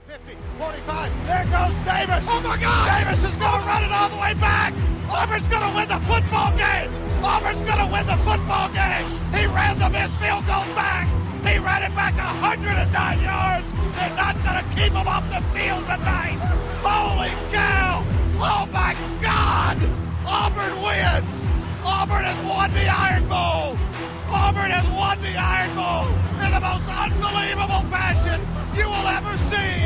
50, 45, there goes Davis. Oh my God! Davis is going to run it all the way back. Auburn's going to win the football game. Auburn's going to win the football game. He ran the missed field goal back. He ran it back 109 yards. They're not going to keep him off the field tonight. Holy cow. Oh my God. Auburn wins. Auburn has won the Iron Bowl. Auburn has won the Iron Bowl in the most unbelievable fashion you will ever see.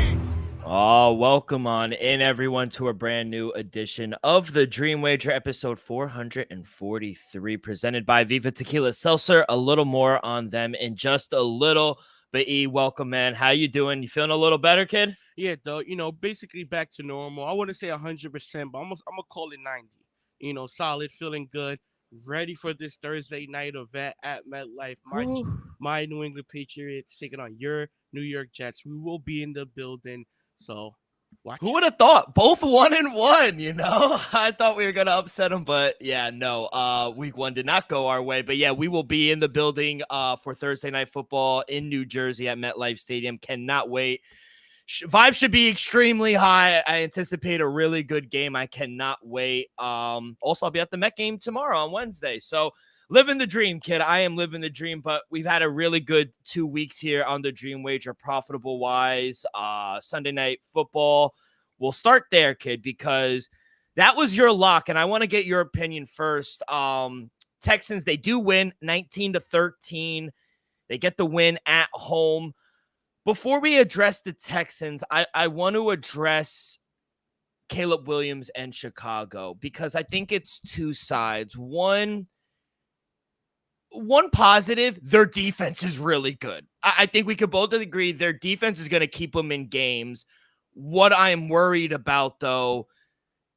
Oh, welcome on in, everyone, to a brand new edition of the Dream Wager, episode 443, presented by Viva Tequila Seltzer. A little more on them in just a little. But E, welcome, man. How you doing? You feeling a little better, kid? Yeah, though, basically back to normal. I wouldn't say 100%, but I'm gonna call it 90. Solid, feeling good, ready for this Thursday night event at MetLife. My New England Patriots taking on your New York Jets. We will be in the building, so watch. Who would have thought? Both 1-1, I thought we were going to upset them, but yeah, no. Week one did not go our way, but yeah, we will be in the building for Thursday Night Football in New Jersey at MetLife Stadium. Cannot wait. Vibe should be extremely high. I anticipate a really good game. I cannot wait. Also, I'll be at the Met game tomorrow on Wednesday. So living the dream, kid. I am living the dream, but we've had a really good 2 weeks here on the Dream Wager, profitable wise. Sunday Night Football. We'll start there, kid, because that was your lock, and I want to get your opinion first. Texans, they do win 19-13. They get the win at home. Before we address the Texans, I want to address Caleb Williams and Chicago, because I think it's two sides. One positive, their defense is really good. I think we could both agree their defense is going to keep them in games. What I'm worried about, though,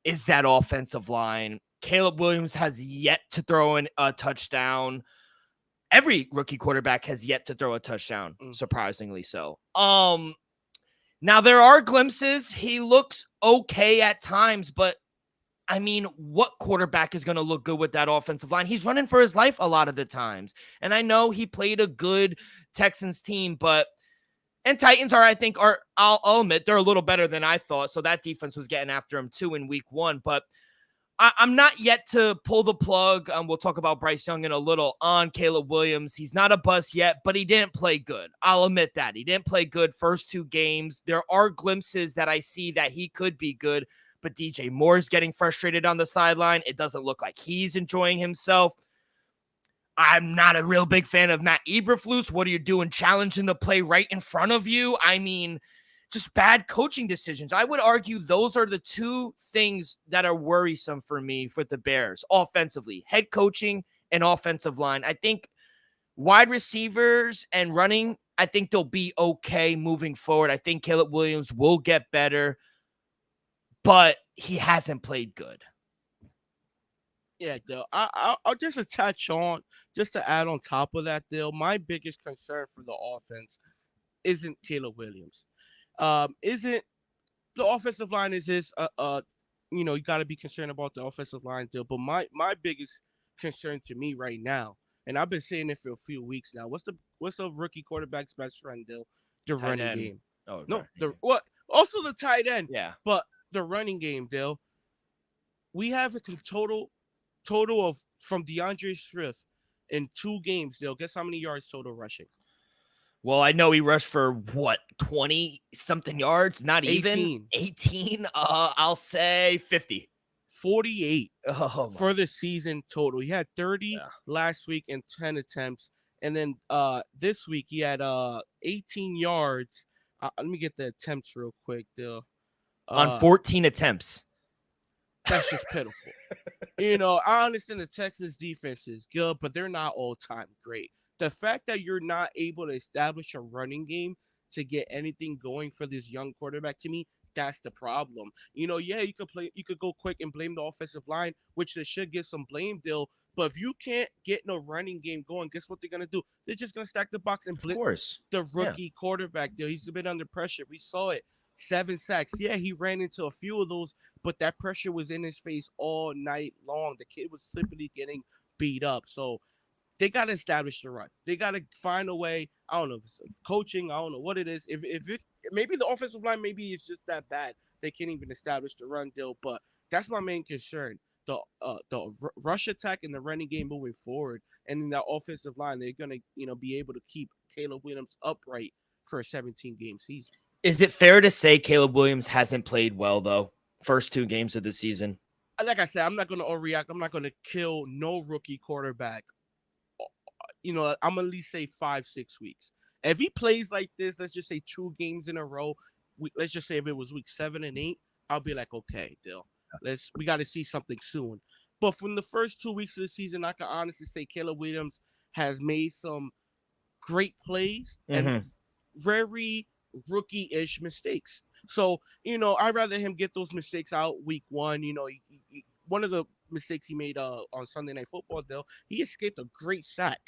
is that offensive line. Caleb Williams has yet to throw in a touchdown. Every rookie quarterback has yet to throw a touchdown, surprisingly so. Now, there are glimpses. He looks okay at times, but, I mean, what quarterback is going to look good with that offensive line? He's running for his life a lot of the times. And I know he played a good Texans team, and Titans I'll admit, they're a little better than I thought. So that defense was getting after him too in week one. But I'm not yet to pull the plug. We'll talk about Bryce Young in a little on Caleb Williams. He's not a bust yet, but he didn't play good. I'll admit that. He didn't play good first two games. There are glimpses that I see that he could be good, but DJ Moore's getting frustrated on the sideline. It doesn't look like he's enjoying himself. I'm not a real big fan of Matt Eberflus. What are you doing challenging the play right in front of you? I mean, just bad coaching decisions. I would argue those are the two things that are worrisome for me for the Bears offensively, head coaching and offensive line. I think wide receivers and running, I think they'll be okay moving forward. I think Caleb Williams will get better, but he hasn't played good. Yeah, Dale. I'll just attach on, just to add on top of that, Dale. My biggest concern for the offense isn't Caleb Williams. Isn't the offensive line is this you got to be concerned about the offensive line, Dale. But my biggest concern to me right now, and I've been saying it for a few weeks now, what's the rookie quarterback's best friend, Dale? The tight running end. game. Oh, No, right. also the tight end. Yeah. But the running game, Dale. We have a total of from DeAndre Swift in 2 games, Dale. Guess how many yards total rushing? Well, I know he rushed for 20-something yards, not 18. even 18. I'll say 50. 48 Oh, for the season total. He had 30 last week and 10 attempts. And then this week he had 18 yards. Let me get the attempts real quick, Dale. On 14 attempts. That's just pitiful. I understand the Texans defense is good, but they're not all-time great. The fact that you're not able to establish a running game to get anything going for this young quarterback, to me, that's the problem. You could go quick and blame the offensive line, which they should get some blame, Dill. But if you can't get no running game going, guess what they're gonna do? They're just gonna stack the box and blitz the rookie quarterback, Dill. He's been under pressure. We saw it. 7 sacks. Yeah, he ran into a few of those, but that pressure was in his face all night long. The kid was simply getting beat up. So they got to establish the run. They got to find a way. I don't know if it's coaching. I don't know what it is. If maybe the offensive line maybe is just that bad they can't even establish the run deal. But that's my main concern. The rush attack and the running game moving forward, and in that offensive line, they're gonna be able to keep Caleb Williams upright for a 17-game season. Is it fair to say Caleb Williams hasn't played well though? First 2 games of the season. Like I said, I'm not gonna overreact. I'm not gonna kill no rookie quarterback. I'm gonna at least say 5-6 weeks. If he plays like this, let's just say 2 games in a row. Let's just say if it was week 7 and 8, I'll be like, okay, Dill, we got to see something soon. But from the first 2 weeks of the season, I can honestly say Caleb Williams has made some great plays and very rookie-ish mistakes. So, I'd rather him get those mistakes out week 1. One of the mistakes he made on Sunday Night Football, though, he escaped a great sack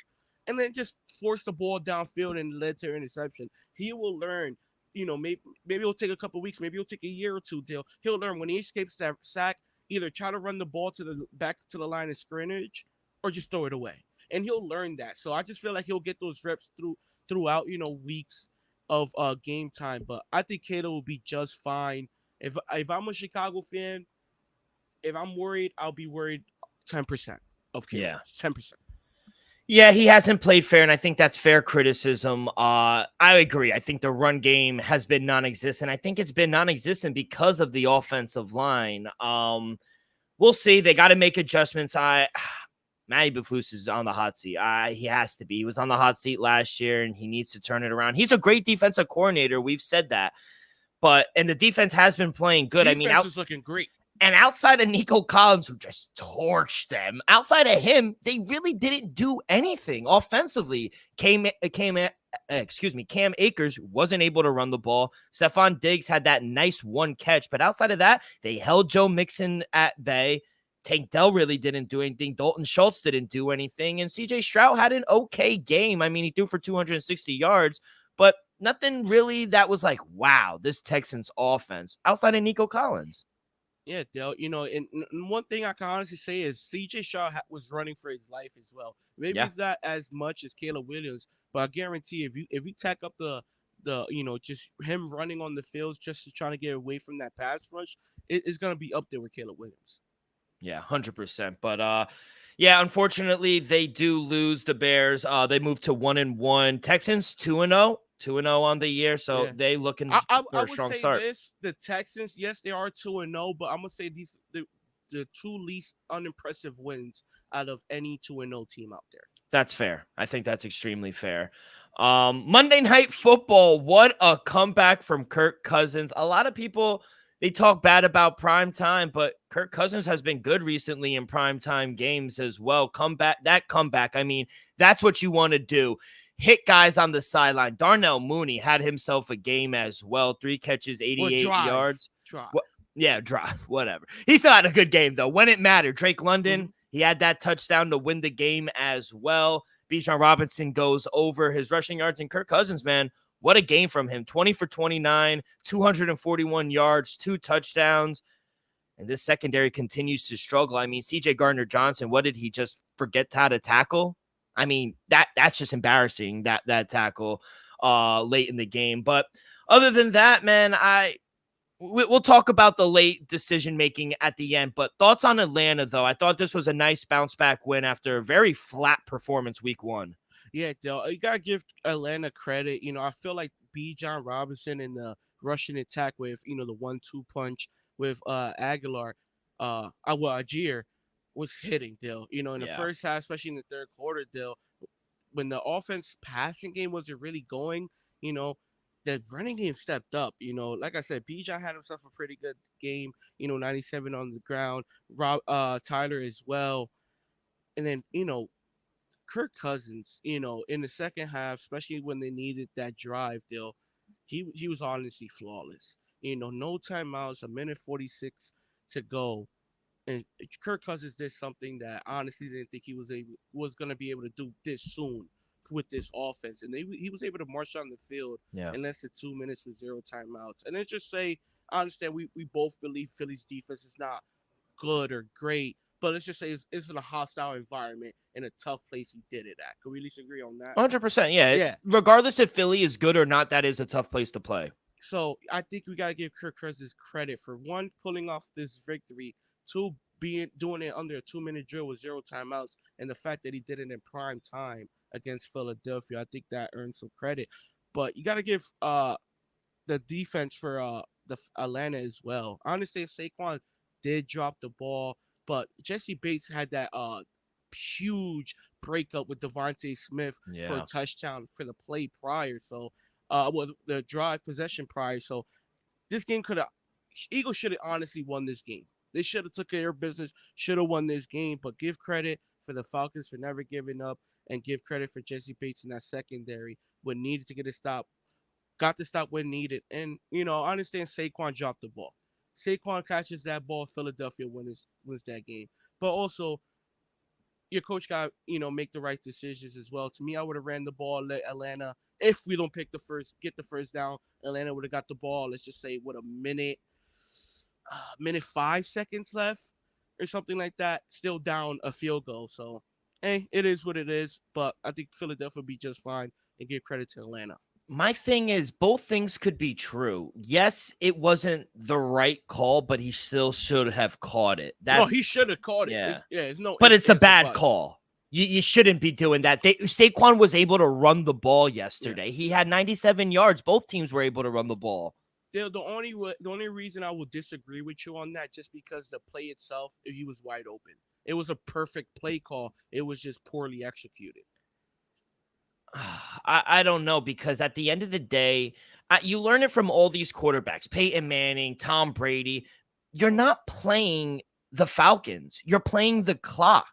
and then just forced the ball downfield and led to interception. He will learn. Maybe it'll take a couple weeks, maybe it'll take a year or two till he'll learn when he escapes that sack, either try to run the ball to the back to the line of scrimmage or just throw it away. And he'll learn that. So I just feel like he'll get those reps throughout, weeks of game time. But I think Caleb will be just fine. If I'm a Chicago fan, if I'm worried, I'll be worried 10% of Caleb. Yeah. 10%. Yeah, he hasn't played fair, and I think that's fair criticism. I agree. I think the run game has been non-existent. I think it's been non-existent because of the offensive line. We'll see. They got to make adjustments. Matty Eberflus is on the hot seat. He has to be. He was on the hot seat last year, and he needs to turn it around. He's a great defensive coordinator. We've said that. And the defense has been playing good. Defense is looking great. And outside of Nico Collins, who just torched them, outside of him, they really didn't do anything offensively. Cam Akers wasn't able to run the ball. Stephon Diggs had that nice 1 catch, but outside of that, they held Joe Mixon at bay. Tank Dell really didn't do anything. Dalton Schultz didn't do anything. And CJ Stroud had an okay game. He threw for 260 yards, but nothing really that was like, wow, this Texans offense outside of Nico Collins. Yeah, Dale, and one thing I can honestly say is C.J. Stroud was running for his life as well. Maybe it's not as much as Caleb Williams, but I guarantee if you tack up the just him running on the field just to try to get away from that pass rush, it's going to be up there with Caleb Williams. Yeah, 100%. But unfortunately, they do lose the Bears. They moved to 1-1. Texans 2-0. 2-0 on the year, so they looking for a strong start. The Texans, yes, they are 2-0, but I'm gonna say the 2 least unimpressive wins out of any 2-0 team out there. That's fair. I think that's extremely fair. Monday Night Football, what a comeback from Kirk Cousins. A lot of people, they talk bad about primetime, but Kirk Cousins has been good recently in primetime games as well. Comeback, that's what you want to do. Hit guys on the sideline. Darnell Mooney had himself a game as well. 3 catches, 88 yards. Drive, whatever. He still had a good game, though. When it mattered, Drake London, he had that touchdown to win the game as well. Bijan Robinson goes over his rushing yards. And Kirk Cousins, man, what a game from him. 20 for 29, 241 yards, 2 touchdowns. And this secondary continues to struggle. C.J. Gardner-Johnson, what did he just forget how to tackle? That's just embarrassing, that tackle late in the game. But other than that, man, we'll talk about the late decision-making at the end. But thoughts on Atlanta, though? I thought this was a nice bounce-back win after a very flat performance week 1. Yeah, Del, you got to give Atlanta credit. I feel like Bijan Robinson in the rushing attack with, the 1-2 punch with Aguilar, Aguirre, was hitting, Dill. In the first half, especially in the third quarter, Dill, when the offense passing game wasn't really going, the running game stepped up. Like I said, Bijan had himself a pretty good game, 97 on the ground, Tyler as well. And then, Kirk Cousins, in the second half, especially when they needed that drive, Dill, he was honestly flawless. No timeouts, 1:46 to go. And Kirk Cousins did something that I honestly didn't think he was going to be able to do this soon with this offense. And he was able to march on the field in less than 2 minutes with 0 timeouts. And let's just say, I understand we both believe Philly's defense is not good or great, but let's just say it's in a hostile environment in a tough place he did it at. Can we at least agree on that? 100%, yeah. Regardless if Philly is good or not, that is a tough place to play. So I think we gotta give Kirk Cousins credit for one, pulling off this victory, two, doing it under a 2-minute drill with 0 timeouts, and the fact that he did it in prime time against Philadelphia. I think that earns some credit. But you gotta give the defense for the Atlanta as well. I understand Saquon did drop the ball, but Jesse Bates had that huge breakup with Devontae Smith for a touchdown for the play prior. So well, the drive possession prior. So this game could have Eagles should have honestly won this game. They should have took care of business, should have won this game, but give credit for the Falcons for never giving up and give credit for Jesse Bates in that secondary when needed to get a stop. Got to stop when needed. And, I understand Saquon dropped the ball. Saquon catches that ball, Philadelphia wins that game. But also, your coach got, make the right decisions as well. To me, I would have ran the ball, let Atlanta, if we don't get the first down, Atlanta would have got the ball, let's just say, with a minute 5 seconds left or something like that, still down a field goal. So, hey, it is what it is. But I think Philadelphia will be just fine and give credit to Atlanta. My thing is, both things could be true. Yes, it wasn't the right call, but he still should have caught it. He should have caught it. Yeah. It's no. But it's a bad call. You shouldn't be doing that. Saquon was able to run the ball yesterday. Yeah. He had 97 yards. Both teams were able to run the ball. The only reason I will disagree with you on that, just because the play itself, he was wide open. It was a perfect play call. It was just poorly executed. I don't know, because at the end of the day, you learn it from all these quarterbacks, Peyton Manning, Tom Brady. You're not playing the Falcons. You're playing the clock.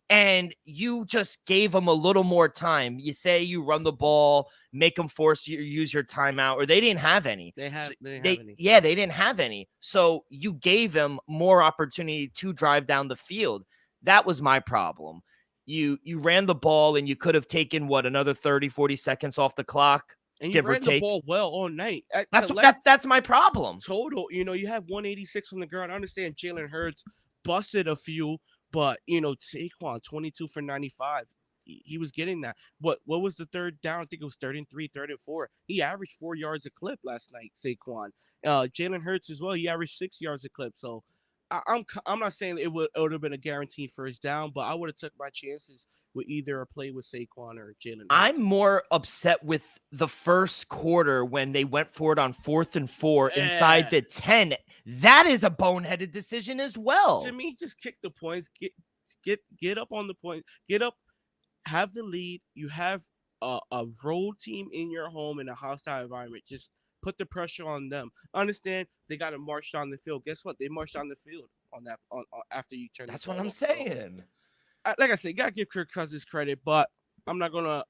And you just gave them a little more time. You say you run the ball, make them force you to use your timeout, or they didn't have any. They didn't have any. Yeah, they didn't have any. So you gave them more opportunity to drive down the field. That was my problem. You ran the ball, and you could have taken, another 30, 40 seconds off the clock. And you ran the ball well all night. That's my problem. Total. You have 186 on the ground. I understand Jalen Hurts busted a few, but, Saquon, 22 for 95. He was getting that. What was the third down? I think it was 3rd and 3, 3rd and 4. He averaged 4 yards a clip last night, Saquon. Jalen Hurts as well. He averaged 6 yards a clip. So I'm not saying it would have been a guaranteed first down, but I would have took my chances with either a play with Saquon or Jalen Hurts. I'm more upset with the first quarter when they went for it on 4th and 4 inside the 10. That is a boneheaded decision as well. To me, just kick the points, get up on the point, get up, have the lead. You have a road team in your home in a hostile environment. Just put the pressure on them. Understand they got to march down the field. Guess what? They marched down the field on that after you turn. That's what I'm saying. So, like I said, you gotta give Kirk Cousins credit, but I'm not gonna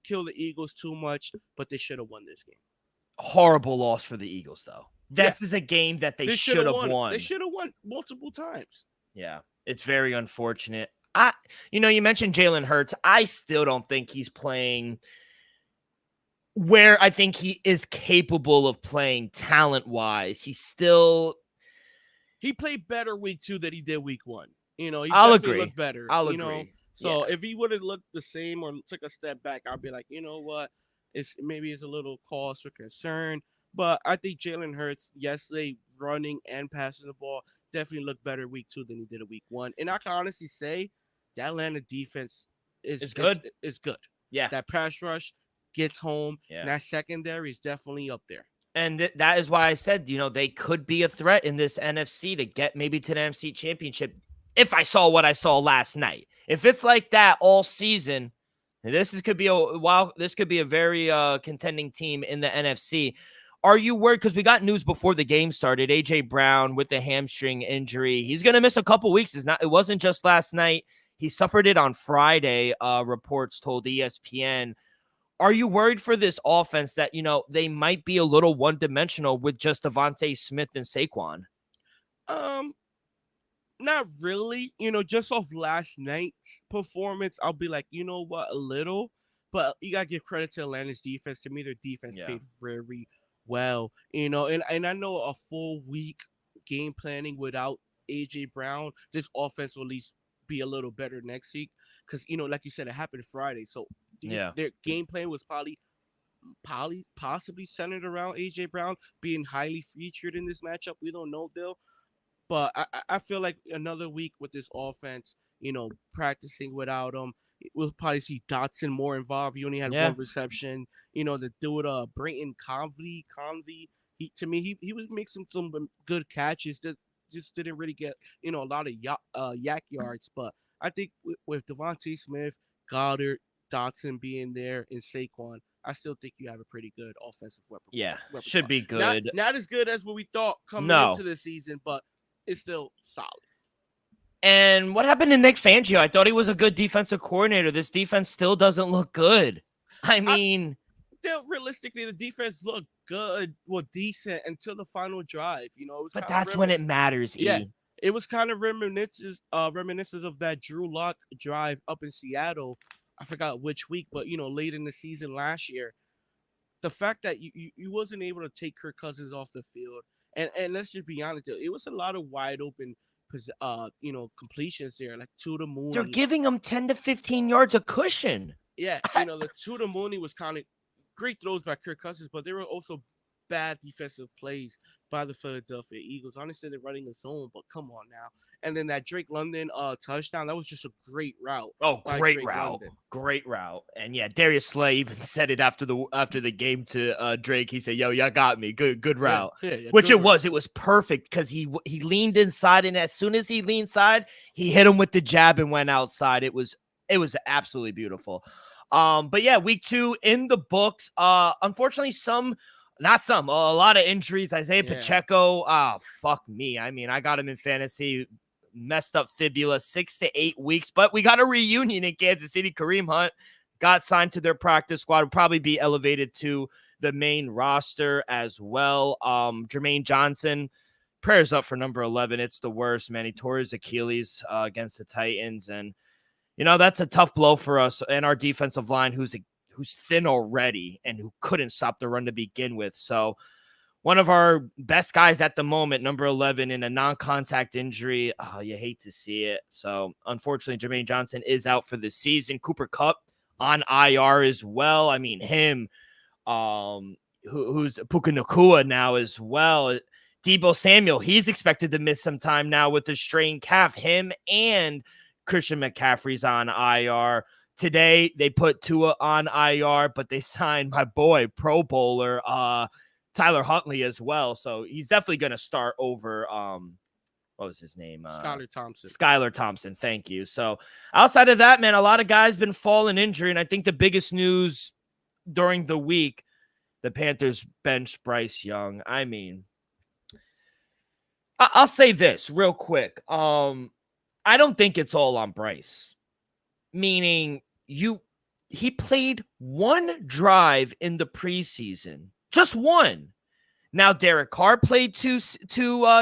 kill the Eagles too much. But they should have won this game. Horrible loss for the Eagles, though. This is a game that they should have won. They should have won multiple times. Yeah, it's very unfortunate. You mentioned Jalen Hurts. I still don't think he's playing where I think he is capable of playing talent-wise. He played better week 2 than he did week 1. I'll agree. Looked better. I'll agree. So if he would have looked the same or took a step back, I'd be like, you know what? Maybe it's a little cause for concern. But I think Jalen Hurts, yesterday, running and passing the ball, definitely looked better week 2 than he did in week 1. And I can honestly say that Atlanta defense is good. Is good. Yeah. That pass rush gets home. Yeah. That secondary is definitely up there. And that is why I said, they could be a threat in this NFC to get maybe to the NFC Championship if I saw what I saw last night. If it's like that all season, this could be a very contending team in the NFC. Are you worried? Because we got news before the game started. A.J. Brown with the hamstring injury. He's going to miss a couple weeks. It wasn't just last night. He suffered it on Friday, reports told ESPN. Are you worried for this offense that, they might be a little one-dimensional with just Devontae Smith and Saquon? Not really. Just off last night's performance, I'll be like, you know what, a little. But you got to give credit to Atlanta's defense. To me, their defense played very well. And I know a full week game planning without A.J. Brown, this offense will at least be a little better next week. Because, like you said, it happened Friday. So their game plan was probably possibly centered around AJ Brown being highly featured in this matchup. We don't know, Dill. But I feel like another week with this offense, practicing without him, we'll probably see Dotson more involved. He only had Yeah. one reception. The dude, Brayton Convey, he was making some good catches that just didn't really get, a lot of yak yards. But I think with Devontae Smith, Goddard, Dotson being there, and Saquon, I still think you have a pretty good offensive Yeah, repertoire. should be good. Not as good as what we thought coming No. into the season, but it's still solid. And what happened to Nick Fangio? I thought he was a good defensive coordinator. This defense still doesn't look good. I mean, realistically, the defense looked good, decent until the final drive. It was. But that's when it matters. Yeah, it was kind of reminiscent of that Drew Lock drive up in Seattle. I forgot which week, but late in the season last year. The fact that you wasn't able to take Kirk Cousins off the field, and let's just be honest, it was a lot of wide open completions there, like to the Mooney. They're giving them 10 to 15 yards of cushion. Yeah, the to the Mooney was kind of great throws by Kirk Cousins, but there were also bad defensive plays by the Philadelphia Eagles. Honestly, they're running a zone, but come on now. And then that Drake London touchdown, that was just a great route. Oh, great route. Great route. And yeah, Darius Slay even said it after the game to Drake. He said, "Yo, y'all got me. Good route." Yeah, which it was. It was perfect because he leaned inside, and as soon as he leaned inside, he hit him with the jab and went outside. It was absolutely beautiful. But yeah, week 2 in the books. Unfortunately, a lot of injuries. Isaiah Pacheco, fuck me. I mean, I got him in fantasy, messed up fibula, 6 to 8 weeks, but we got a reunion in Kansas City. Kareem Hunt got signed to their practice squad, will probably be elevated to the main roster as well. Jermaine Johnson, prayers up for number 11. It's the worst, man. He tore his Achilles against the Titans, and that's a tough blow for us and our defensive line, who's thin already and who couldn't stop the run to begin with. So one of our best guys at the moment, number 11, in a non-contact injury. Oh, you hate to see it. So unfortunately, Jermaine Johnson is out for the season. Cooper Kupp on IR as well. I mean, him, who's Puka Nacua now as well. Deebo Samuel, he's expected to miss some time now with the strained calf. Him and Christian McCaffrey's on IR. Today, they put Tua on IR, but they signed my boy, Pro Bowler, Tyler Huntley as well. So he's definitely going to start over, what was his name? Skylar Thompson. Thank you. So outside of that, man, a lot of guys been falling injured. And I think the biggest news during the week, the Panthers benched Bryce Young. I mean, I'll say this real quick. I don't think it's all on Bryce. Meaning he played one drive in the preseason, just one. Now Derek Carr played two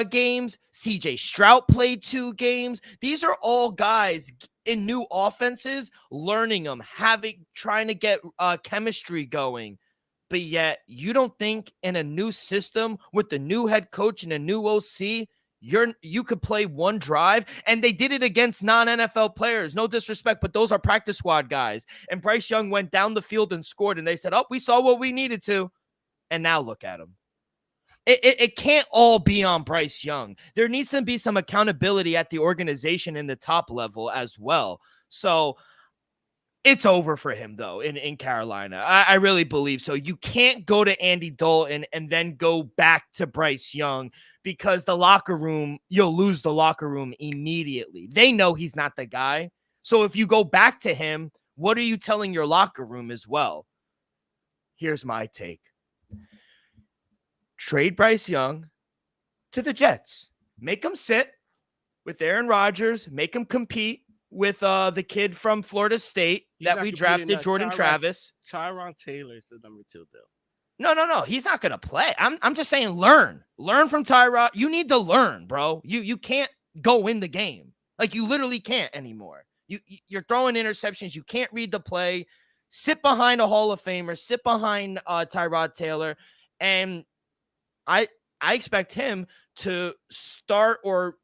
games. CJ Stroud played 2 games. These are all guys in new offenses, learning them, trying to get chemistry going. But yet you don't think in a new system with the new head coach and a new OC, you could play one drive, and they did it against non-NFL players. No disrespect, but those are practice squad guys. And Bryce Young went down the field and scored, and they said, "Oh, we saw what we needed to." And now look at him. It can't all be on Bryce Young. There needs to be some accountability at the organization in the top level as well. So it's over for him, though, in Carolina. I really believe so. You can't go to Andy Dalton and then go back to Bryce Young, because you'll lose the locker room immediately. They know he's not the guy. So if you go back to him, what are you telling your locker room as well? Here's my take. Trade Bryce Young to the Jets. Make him sit with Aaron Rodgers. Make him compete with the kid from Florida State that we drafted, Jordan Travis. Tyron Taylor is the number 2, though. No. He's not going to play. I'm just saying learn from Tyrod. You need to learn, bro. You can't go in the game. Like, you literally can't anymore. You're throwing interceptions. You can't read the play. Sit behind a Hall of Famer. Sit behind Tyrod Taylor. And I expect him to start or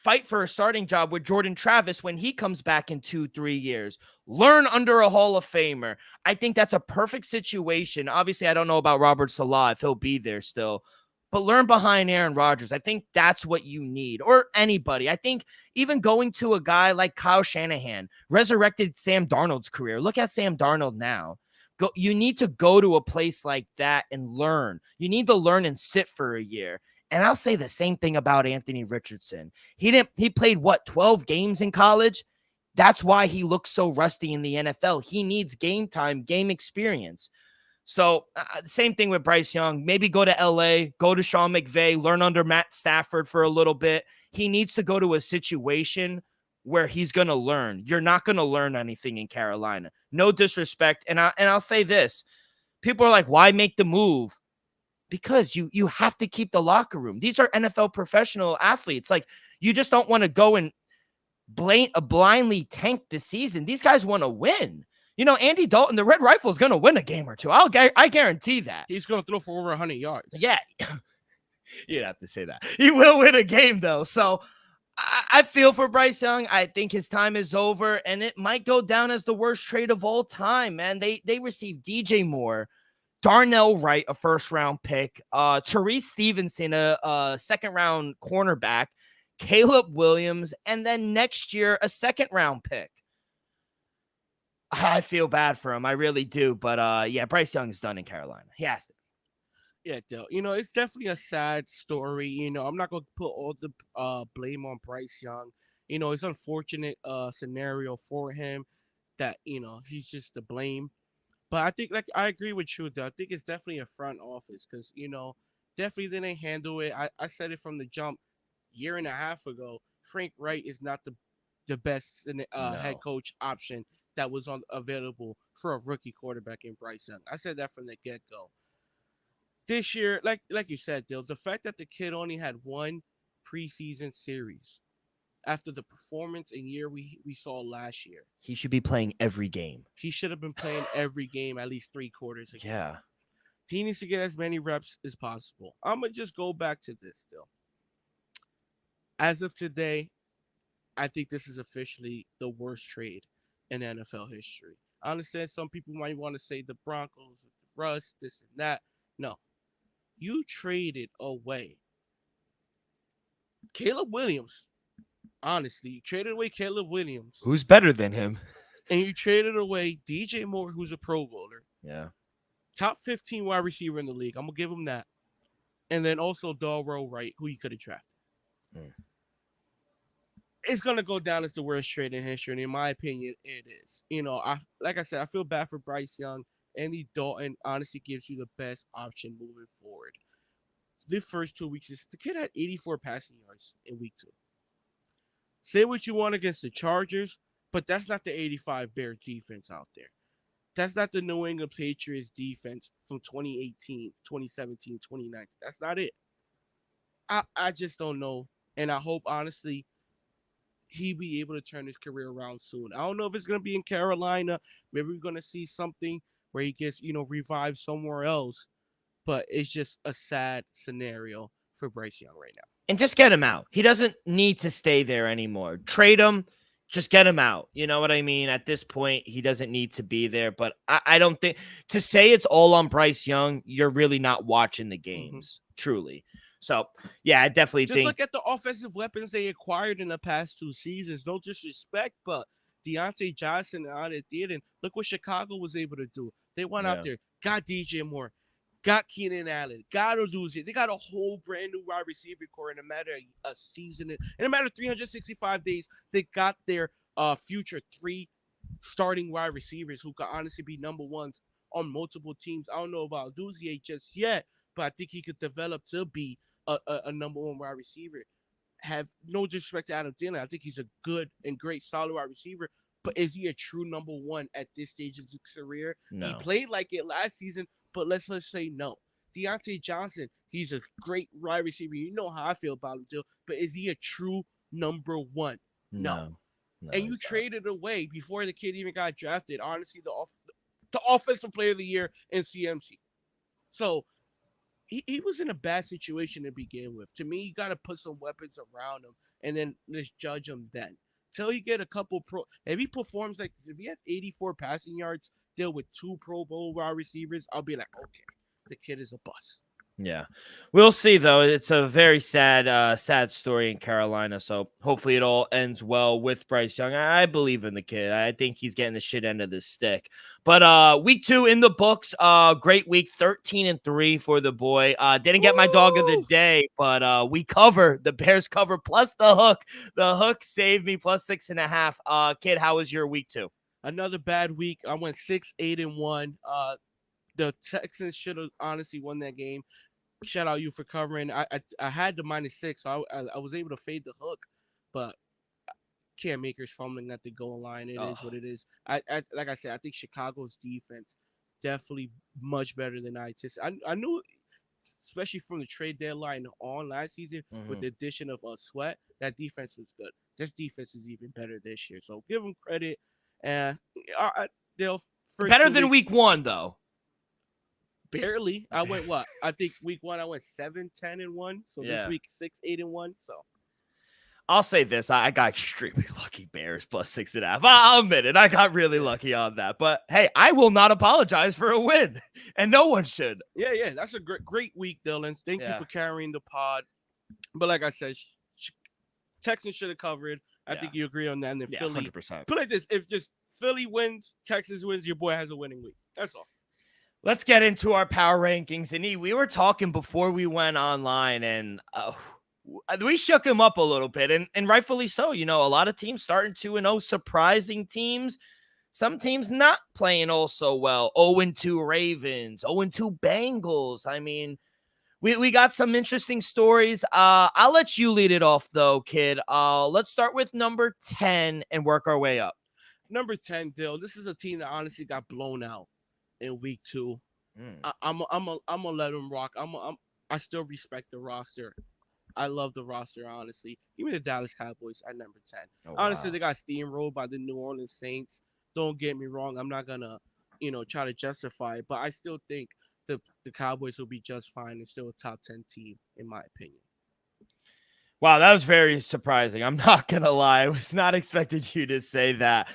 fight for a starting job with Jordan Travis when he comes back in 2-3 years. Learn under a Hall of Famer. I think that's a perfect situation. Obviously, I don't know about Robert Salah if he'll be there still, but learn behind Aaron Rodgers. I think that's what you need, or anybody. I think even going to a guy like Kyle Shanahan resurrected Sam Darnold's career. Look at Sam Darnold now. You need to go to a place like that and learn. You need to learn and sit for a year. And I'll say the same thing about Anthony Richardson. He played 12 games in college. That's why he looks so rusty in the NFL. He needs game time, game experience. So same thing with Bryce Young. Maybe go to LA, go to Sean McVay, learn under Matt Stafford for a little bit. He needs to go to a situation where he's going to learn. You're not going to learn anything in Carolina. No disrespect. And I'll say this. People are like, why make the move? Because you have to keep the locker room. These are NFL professional athletes. Like, you just don't want to go and blindly tank the season. These guys want to win. You know, Andy Dalton, the Red Rifle, is going to win a game or two. I guarantee that. He's going to throw for over 100 yards. Yeah. You'd have to say that. He will win a game, though. So I feel for Bryce Young. I think his time is over, and it might go down as the worst trade of all time, man. They received DJ Moore, Darnell Wright, a first-round pick, Therese Stevenson, a second-round cornerback, Caleb Williams, and then next year, a second-round pick. I feel bad for him. I really do. But, yeah, Bryce Young is done in Carolina. He has to. Yeah, Dale. You know, it's definitely a sad story. You know, I'm not going to put all the blame on Bryce Young. You know, it's an unfortunate scenario for him that, you know, he's just to blame. But I think, like, I agree with you, though. I think it's definitely a front office because, you know, definitely didn't handle it. I said it from the jump year and a half ago. Frank Wright is not the best head coach option that was available for a rookie quarterback in Bryce Young. I said that from the get-go. This year, like you said, Dill, the fact that the kid only had one preseason series after the performance and year we saw last year. He should be playing every game. He should have been playing every game, at least 3 quarters a game. Yeah. He needs to get as many reps as possible. I'm going to just go back to this, Dill. As of today, I think this is officially the worst trade in NFL history. I understand some people might want to say the Broncos, the Russ, this and that. No. You traded away Caleb Williams. Honestly, you traded away Caleb Williams. Who's better than him? And you traded away DJ Moore, who's a Pro Bowler. Yeah. Top 15 wide receiver in the league. I'm going to give him that. And then also Darrell Wright, who you could have drafted. It's going to go down as the worst trade in history. And in my opinion, it is. You know, like I said, I feel bad for Bryce Young. Andy Dalton honestly gives you the best option moving forward. The first 2 weeks, the kid had 84 passing yards in week 2. Say what you want against the Chargers, but that's not the 85 Bears defense out there. That's not the New England Patriots defense from 2018, 2017, 2019. That's not it. I just don't know. And I hope, honestly, he'll be able to turn his career around soon. I don't know if it's going to be in Carolina. Maybe we're going to see something where he gets, you know, revived somewhere else. But it's just a sad scenario for Bryce Young right now. And just get him out. He doesn't need to stay there anymore. Trade him. Just get him out. You know what I mean? At this point, he doesn't need to be there. But I don't think to say it's all on Bryce Young, you're really not watching the games, truly. So, yeah, I definitely think. Just look at the offensive weapons they acquired in the past 2 seasons. No disrespect, but Deontay Johnson out there did. And look what Chicago was able to do. They went out there, got DJ Moore, got Keenan Allen, got Oduzzi. They got a whole brand new wide receiver core in a matter of a season. In a matter of 365 days, they got their future 3 starting wide receivers who could honestly be number ones on multiple teams. I don't know about Oduzzi just yet, but I think he could develop to be a number 1 wide receiver. Have no disrespect to Adam Thielen. I think he's a good and great solid wide receiver. But is he a true number 1 at this stage of his career? No. He played like it last season, but let's say no. Deontay Johnson, he's a great wide receiver. You know how I feel about him, too. But is he a true number 1? No. And you traded away before the kid even got drafted. Honestly, the offensive player of the year in CMC. So he was in a bad situation to begin with. To me, you got to put some weapons around him and then let's judge him then. Till you get a couple if he performs like if he has 84 passing yards, deal with 2 Pro Bowl wide receivers, I'll be like, okay, the kid is a bust. Yeah, we'll see though. It's a very sad story in Carolina. So hopefully it all ends well with Bryce Young. I believe in the kid. I think he's getting the shit end of the stick. But week 2 in the books. Great week, 13-3 for the boy. Didn't get my dog of the day, but we cover the Bears cover plus the hook. The hook saved me plus 6.5. Kid, how was your week 2? Another bad week. I went 6-8-1. The Texans should have honestly won that game. Shout out you for covering. I had the -6, so I was able to fade the hook, but Cam Akers fumbling at the goal line. It is what it is. I like I said, I think Chicago's defense definitely much better than I anticipated. I knew, especially from the trade deadline on last season, with the addition of Sweat, that defense was good. This defense is even better this year, so give them credit. And they'll better than week 1 though. Barely. I went what? I think week 1 I went 7-10-1. So this week 6-8-1. So I'll say this: I got extremely lucky. Bears plus 6.5. I'll admit it. I got really lucky on that. But hey, I will not apologize for a win, and no one should. Yeah. That's a great week, Dylan. Thank you for carrying the pod. But like I said, Texans should have covered. I think you agree on that. And then Philly, 100%. Put it like this: if just Philly wins, Texas wins, your boy has a winning week. That's all. Let's get into our power rankings. And we were talking before we went online, and we shook him up a little bit, and rightfully so. You know, a lot of teams starting 2-0, surprising teams. Some teams not playing also well. 0-2 Ravens, 0-2 Bengals. I mean, we got some interesting stories. I'll let you lead it off, though, kid. Let's start with number 10 and work our way up. Number 10, Dill. This is a team that honestly got blown out in week 2. I'm gonna let them rock. I still respect the roster. I love the roster, honestly. Give me the Dallas Cowboys at number 10. Honestly, they got steamrolled by the New Orleans Saints. Don't get me wrong. I'm not gonna, try to justify it, but I still think the Cowboys will be just fine and still a top 10 team, in my opinion. Wow, that was very surprising. I'm not going to lie. I was not expecting you to say that.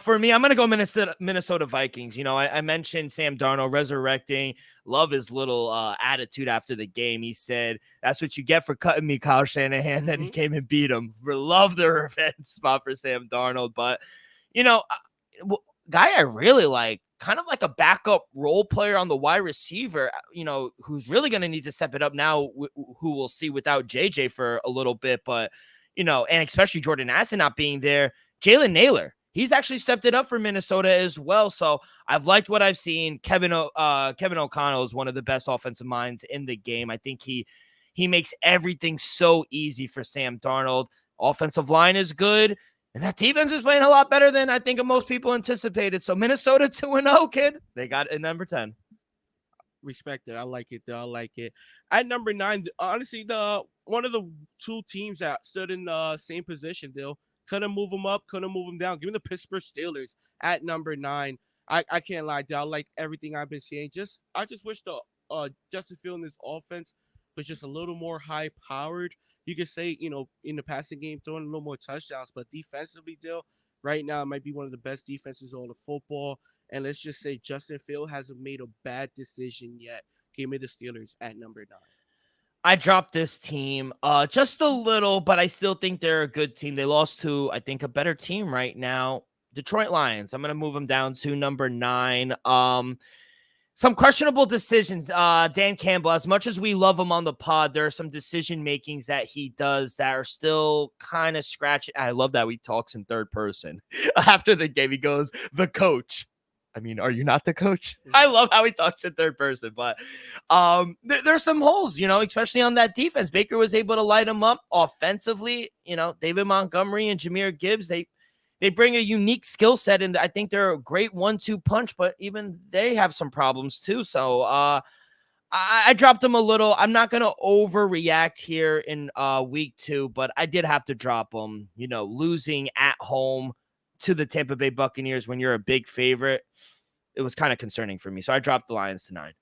For me, I'm going to go Minnesota Vikings. You know, I mentioned Sam Darnold resurrecting. Love his little attitude after the game. He said, that's what you get for cutting me, Kyle Shanahan. Then he came and beat him. Love the revenge spot for Sam Darnold. But, guy I really like, kind of like a backup role player on the wide receiver, who's really going to need to step it up now, who we'll see without JJ for a little bit. But, and especially Jordan Addison not being there, Jalen Naylor, he's actually stepped it up for Minnesota as well. So I've liked what I've seen. Kevin O'Connell is one of the best offensive minds in the game. I think he makes everything so easy for Sam Darnold. Offensive line is good. And that defense is playing a lot better than I think most people anticipated. So Minnesota 2-0, kid. They got it number 10. Respect it. I like it, though. I like it. At number 9, honestly, one of the 2 teams that stood in the same position, Dill. Couldn't move them up, couldn't move them down. Give me the Pittsburgh Steelers at number 9. I can't lie, Dill. I like everything I've been seeing. I just wish the Justin Fields in this offense was just a little more high-powered. You could say, in the passing game, throwing a little more touchdowns, but defensively, Dill, right now it might be one of the best defenses on the football. And let's just say Justin Fields hasn't made a bad decision yet. Give me the Steelers at number 9. I dropped this team just a little, but I still think they're a good team. They lost to, I think, a better team right now, Detroit Lions. I'm going to move them down to number 9. Some questionable decisions. Dan Campbell, as much as we love him on the pod, there are some decision makings that he does that are still kind of scratching. I love that he talks in third person. After the game, he goes, the coach. I mean, are you not the coach? I love how he talks in third person, but there's some holes, especially on that defense. Baker was able to light him up offensively. David Montgomery and Jahmyr Gibbs, they bring a unique skill set, and I think they're a great 1-2 punch, but even they have some problems too. So I dropped them a little. I'm not going to overreact here in week 2, but I did have to drop them, losing at home to the Tampa Bay Buccaneers when you're a big favorite. It was kind of concerning for me. So I dropped the Lions to 9.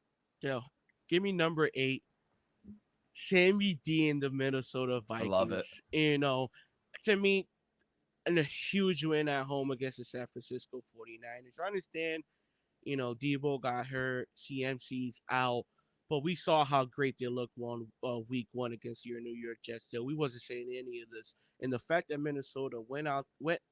Yeah. Give me number 8. Sammy D and the Minnesota Vikings. I love it. to me, and a huge win at home against the San Francisco 49ers. I understand, Debo got hurt, CMC's out, but we saw how great they looked week one against your New York Jets. Still, we wasn't saying any of this, and the fact that Minnesota went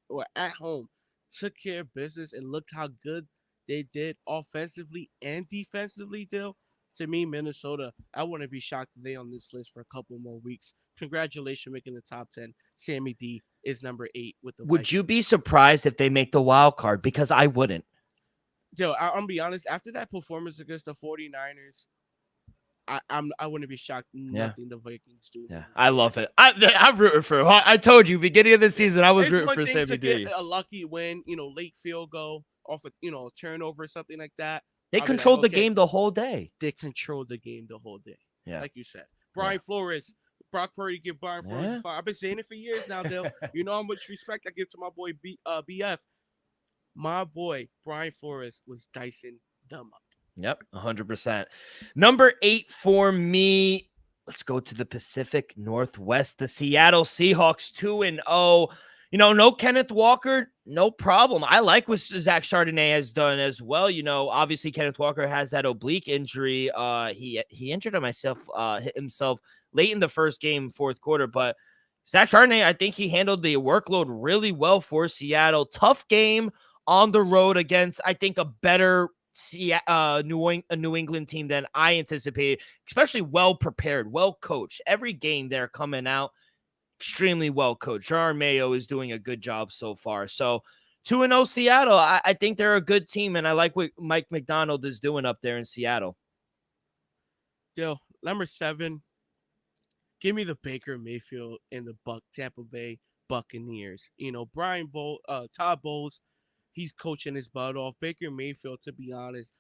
or at home, took care of business, and looked how good they did offensively and defensively. Still, to me, Minnesota, I wouldn't be shocked if they on this list for a couple more weeks. Congratulations, making the top 10. Sammy D is number 8 with the Would you Vikings. be surprised if they make the wild card? Because I wouldn't. Yo, I'm gonna be honest. After that performance against the 49ers, I wouldn't be shocked. Nothing the Vikings do. Yeah, I love it. I'm rooting for him. I told you, beginning of the season, I was rooting for Sammy to D. get a lucky win, late field goal off a turnover or something like that. They controlled the game the whole day. They controlled the game the whole day. Yeah, like you said. Brian Flores, Brock Purdy give Brian Flores a 5. I've been saying it for years now, Dale. You know how much respect I give to my boy BF. My boy Brian Flores was dicing them up. Yep, 100%. Number 8 for me. Let's go to the Pacific Northwest. The Seattle Seahawks 2-0. No Kenneth Walker, no problem. I like what Zach Charbonnet has done as well. Obviously Kenneth Walker has that oblique injury. He injured hit himself late in the first game, fourth quarter. But Zach Charbonnet, I think he handled the workload really well for Seattle. Tough game on the road against, I think, a better New England team than I anticipated, especially well prepared, well coached. Every game they're coming out extremely well coached. Jerome Mayo is doing a good job so far. So 2-0 Seattle. I think they're a good team, and I like what Mike McDonald is doing up there in Seattle. Yo, number 7. Give me the Baker Mayfield and the Tampa Bay Buccaneers. Todd Bowles, he's coaching his butt off. Baker Mayfield, to be honest,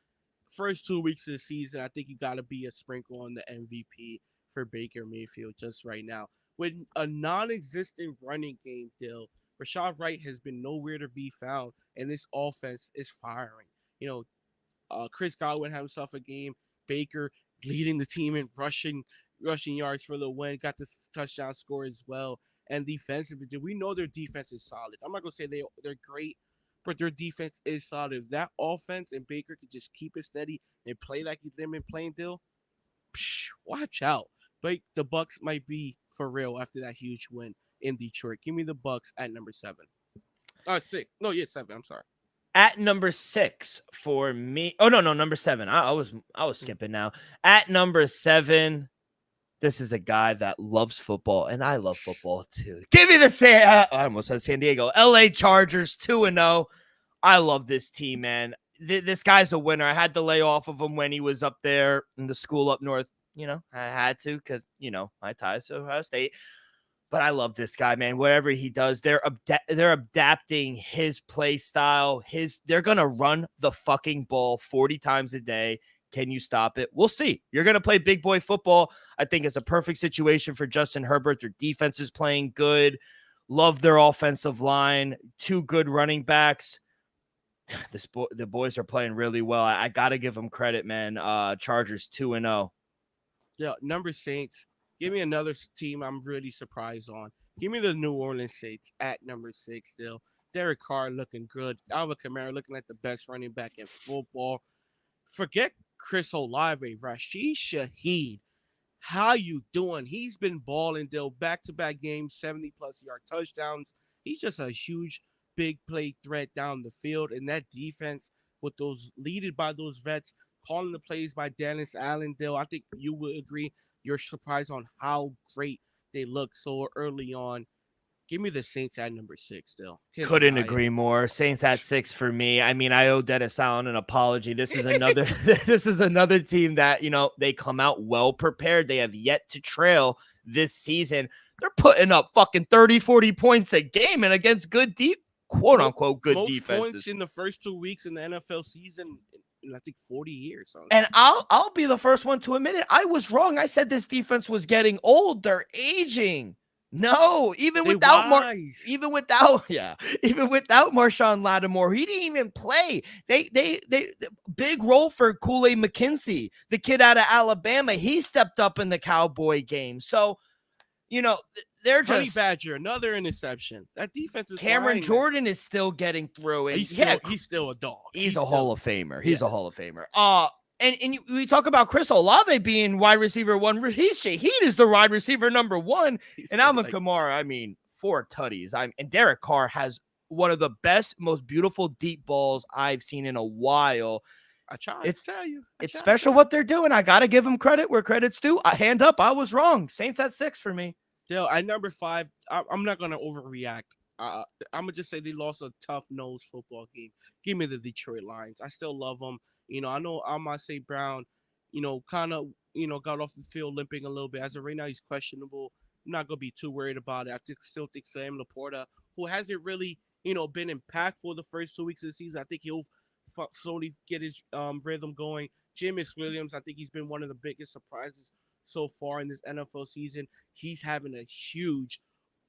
first 2 weeks of the season, I think you got to be a sprinkle on the MVP for Baker Mayfield just right now. With a non-existent running game, Rashad Wright has been nowhere to be found, and this offense is firing. Chris Godwin had himself a game. Baker leading the team in rushing yards for the win, got the touchdown score as well. And defensively, we know their defense is solid. I'm not gonna say they're great, but their defense is solid. If that offense and Baker could just keep it steady and play like they've been playing, watch out. But the Bucks might be for real after that huge win in Detroit. Give me the Bucks at number 7. 6. No, 7. I'm sorry. At number 6 for me. Oh no, number 7. I was skipping now. At number 7, this is a guy that loves football, and I love football too. Give me I almost said San Diego. LA Chargers 2-0. I love this team, man. This guy's a winner. I had to lay off of him when he was up there in the school up north. I had to because, my ties to Ohio State. But I love this guy, man. Whatever he does, they're adapting his play style. They're going to run the fucking ball 40 times a day. Can you stop it? We'll see. You're going to play big boy football. I think it's a perfect situation for Justin Herbert. Their defense is playing good. Love their offensive line. 2 good running backs. The boys are playing really well. I got to give them credit, man. Chargers 2-0. Yeah, number Saints. Give me another team I'm really surprised on. Give me the New Orleans Saints at number 6 still. Derek Carr looking good. Alvin Kamara looking like the best running back in football. Forget Chris Olave, Rashid Shaheed. How you doing? He's been balling, back-to-back games, 70-plus yard touchdowns. He's just a huge, big play threat down the field. And that defense, with those leaded by those vets, calling the plays by Dennis Allen, I think you would agree. You're surprised on how great they look so early on. Give me the Saints at number 6 still. Couldn't agree more. Saints at 6 for me. I mean, I owe Dennis Allen an apology. This is another team that, they come out well prepared. They have yet to trail this season. They're putting up fucking 30, 40 points a game and against good quote unquote good defenses. Points in the first 2 weeks in the NFL season in I think 40 years. And I'll be the first one to admit it. I was wrong. I said this defense was getting old. They're aging. No, even without Marshawn Lattimore, he didn't even play. They big role for Kool-Aid McKenzie, the kid out of Alabama. He stepped up in the Cowboy game. So, they're Honey just Badger, another interception. That defensive Cameron line, Jordan is still getting through, and he's still a dog. he's a Hall of Famer. He's yeah. a Hall of Famer. We talk about Chris Olave being wide receiver 1. Shaheed is the wide receiver number 1, and Alvin Kamara. I mean, 4 tutties. And Derek Carr has one of the best, most beautiful deep balls I've seen in a while. I tried to tell you. It's special what they're doing. I gotta give them credit where credit's due. Hand up, I was wrong. Saints at 6 for me. Dale, at number 5, I'm not gonna overreact. I'm gonna just say they lost a tough nose football game. Give me the Detroit Lions. I still love them. I know Amon-Ra Brown, kind of, got off the field limping a little bit. As of right now, he's questionable. I'm not gonna be too worried about it. Still think Sam Laporta, who hasn't really, been impactful the first 2 weeks of the season. I think he'll slowly get his rhythm going. Jameis Williams, I think he's been one of the biggest surprises so far in this NFL season. He's having a huge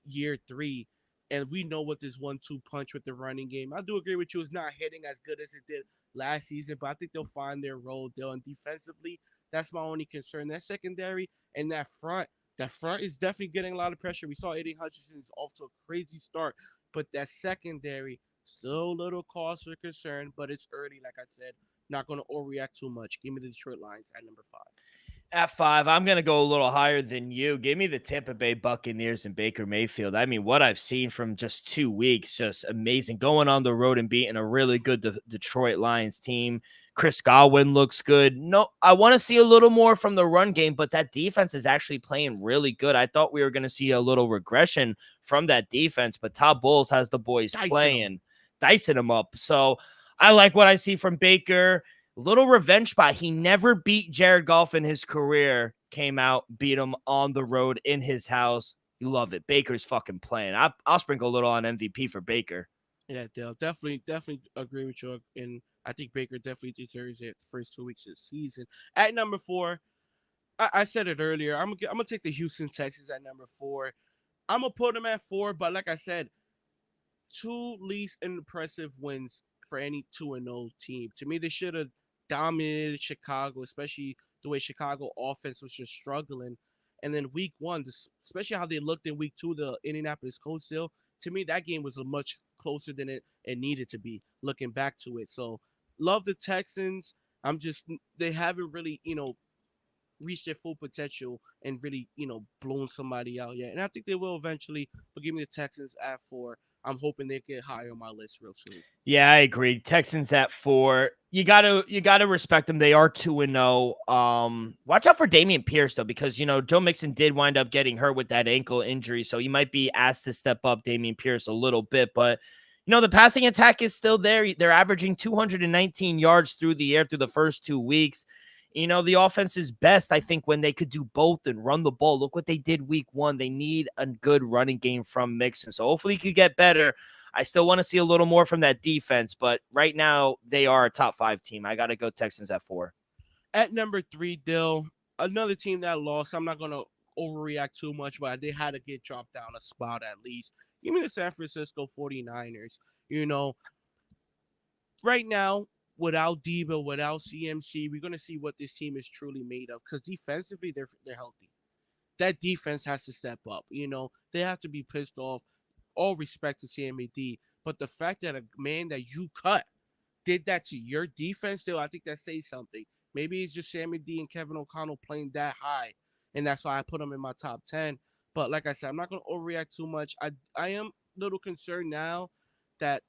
year 3, and we know what this 1-2 punch with the running game. I do agree with you. It's not hitting as good as it did last season, but I think they'll find their role, And defensively, that's my only concern. That secondary and that front is definitely getting a lot of pressure. We saw Aiden Hutchinson's off to a crazy start, but that secondary, still a little cause for concern, but it's early, like I said. Not going to overreact too much. Give me the Detroit Lions at number 5. At 5, I'm going to go a little higher than you. Give me the Tampa Bay Buccaneers and Baker Mayfield. I mean, what I've seen from just 2 weeks, just amazing. Going on the road and beating a really good Detroit Lions team. Chris Godwin looks good. No, I want to see a little more from the run game, but that defense is actually playing really good. I thought we were going to see a little regression from that defense, but Todd Bowles has the boys dicing them up. So I like what I see from Baker. Little revenge spot. He never beat Jared Goff in his career. Came out, beat him on the road in his house. You love it. Baker's fucking playing. I'll sprinkle a little on MVP for Baker. Yeah, Dale, definitely agree with you. And I think Baker definitely deserves it the first 2 weeks of the season. At number 4, I said it earlier. I'm gonna take the Houston Texans at number 4. I'm gonna put them at 4, but like I said, 2 least impressive wins for any 2-0 team. To me, they should have dominated Chicago, especially the way Chicago offense was just struggling. And then week 1, especially how they looked in week 2, the Indianapolis Colts still, to me, that game was a much closer than it needed to be, looking back to it. So, love the Texans. They haven't really, reached their full potential and really, blown somebody out yet. And I think they will eventually, but give me the Texans at 4. I'm hoping they get higher on my list real soon. Yeah, I agree. Texans at 4. You gotta respect them. They are 2-0. Watch out for Dameon Pierce though, because Joe Mixon did wind up getting hurt with that ankle injury, so he might be asked to step up Dameon Pierce a little bit. But the passing attack is still there. They're averaging 219 yards through the air through the first 2 weeks. The offense is best, I think, when they could do both and run the ball. Look what they did week 1. They need a good running game from Mixon. So hopefully he could get better. I still want to see a little more from that defense, but right now they are a top 5 team. I got to go Texans at 4. At number 3, Dill, another team that lost. I'm not going to overreact too much, but they had to get dropped down a spot at least. Give me the San Francisco 49ers. Right now, without Debo, without CMC, we're going to see what this team is truly made of, because defensively, they're healthy. That defense has to step up. They have to be pissed off. All respect to CMAD, but the fact that a man that you cut did that to your defense, still, I think that says something. Maybe it's just Sammy D and Kevin O'Connell playing that high, and that's why I put them in my top 10. But like I said, I'm not going to overreact too much. I am a little concerned now that,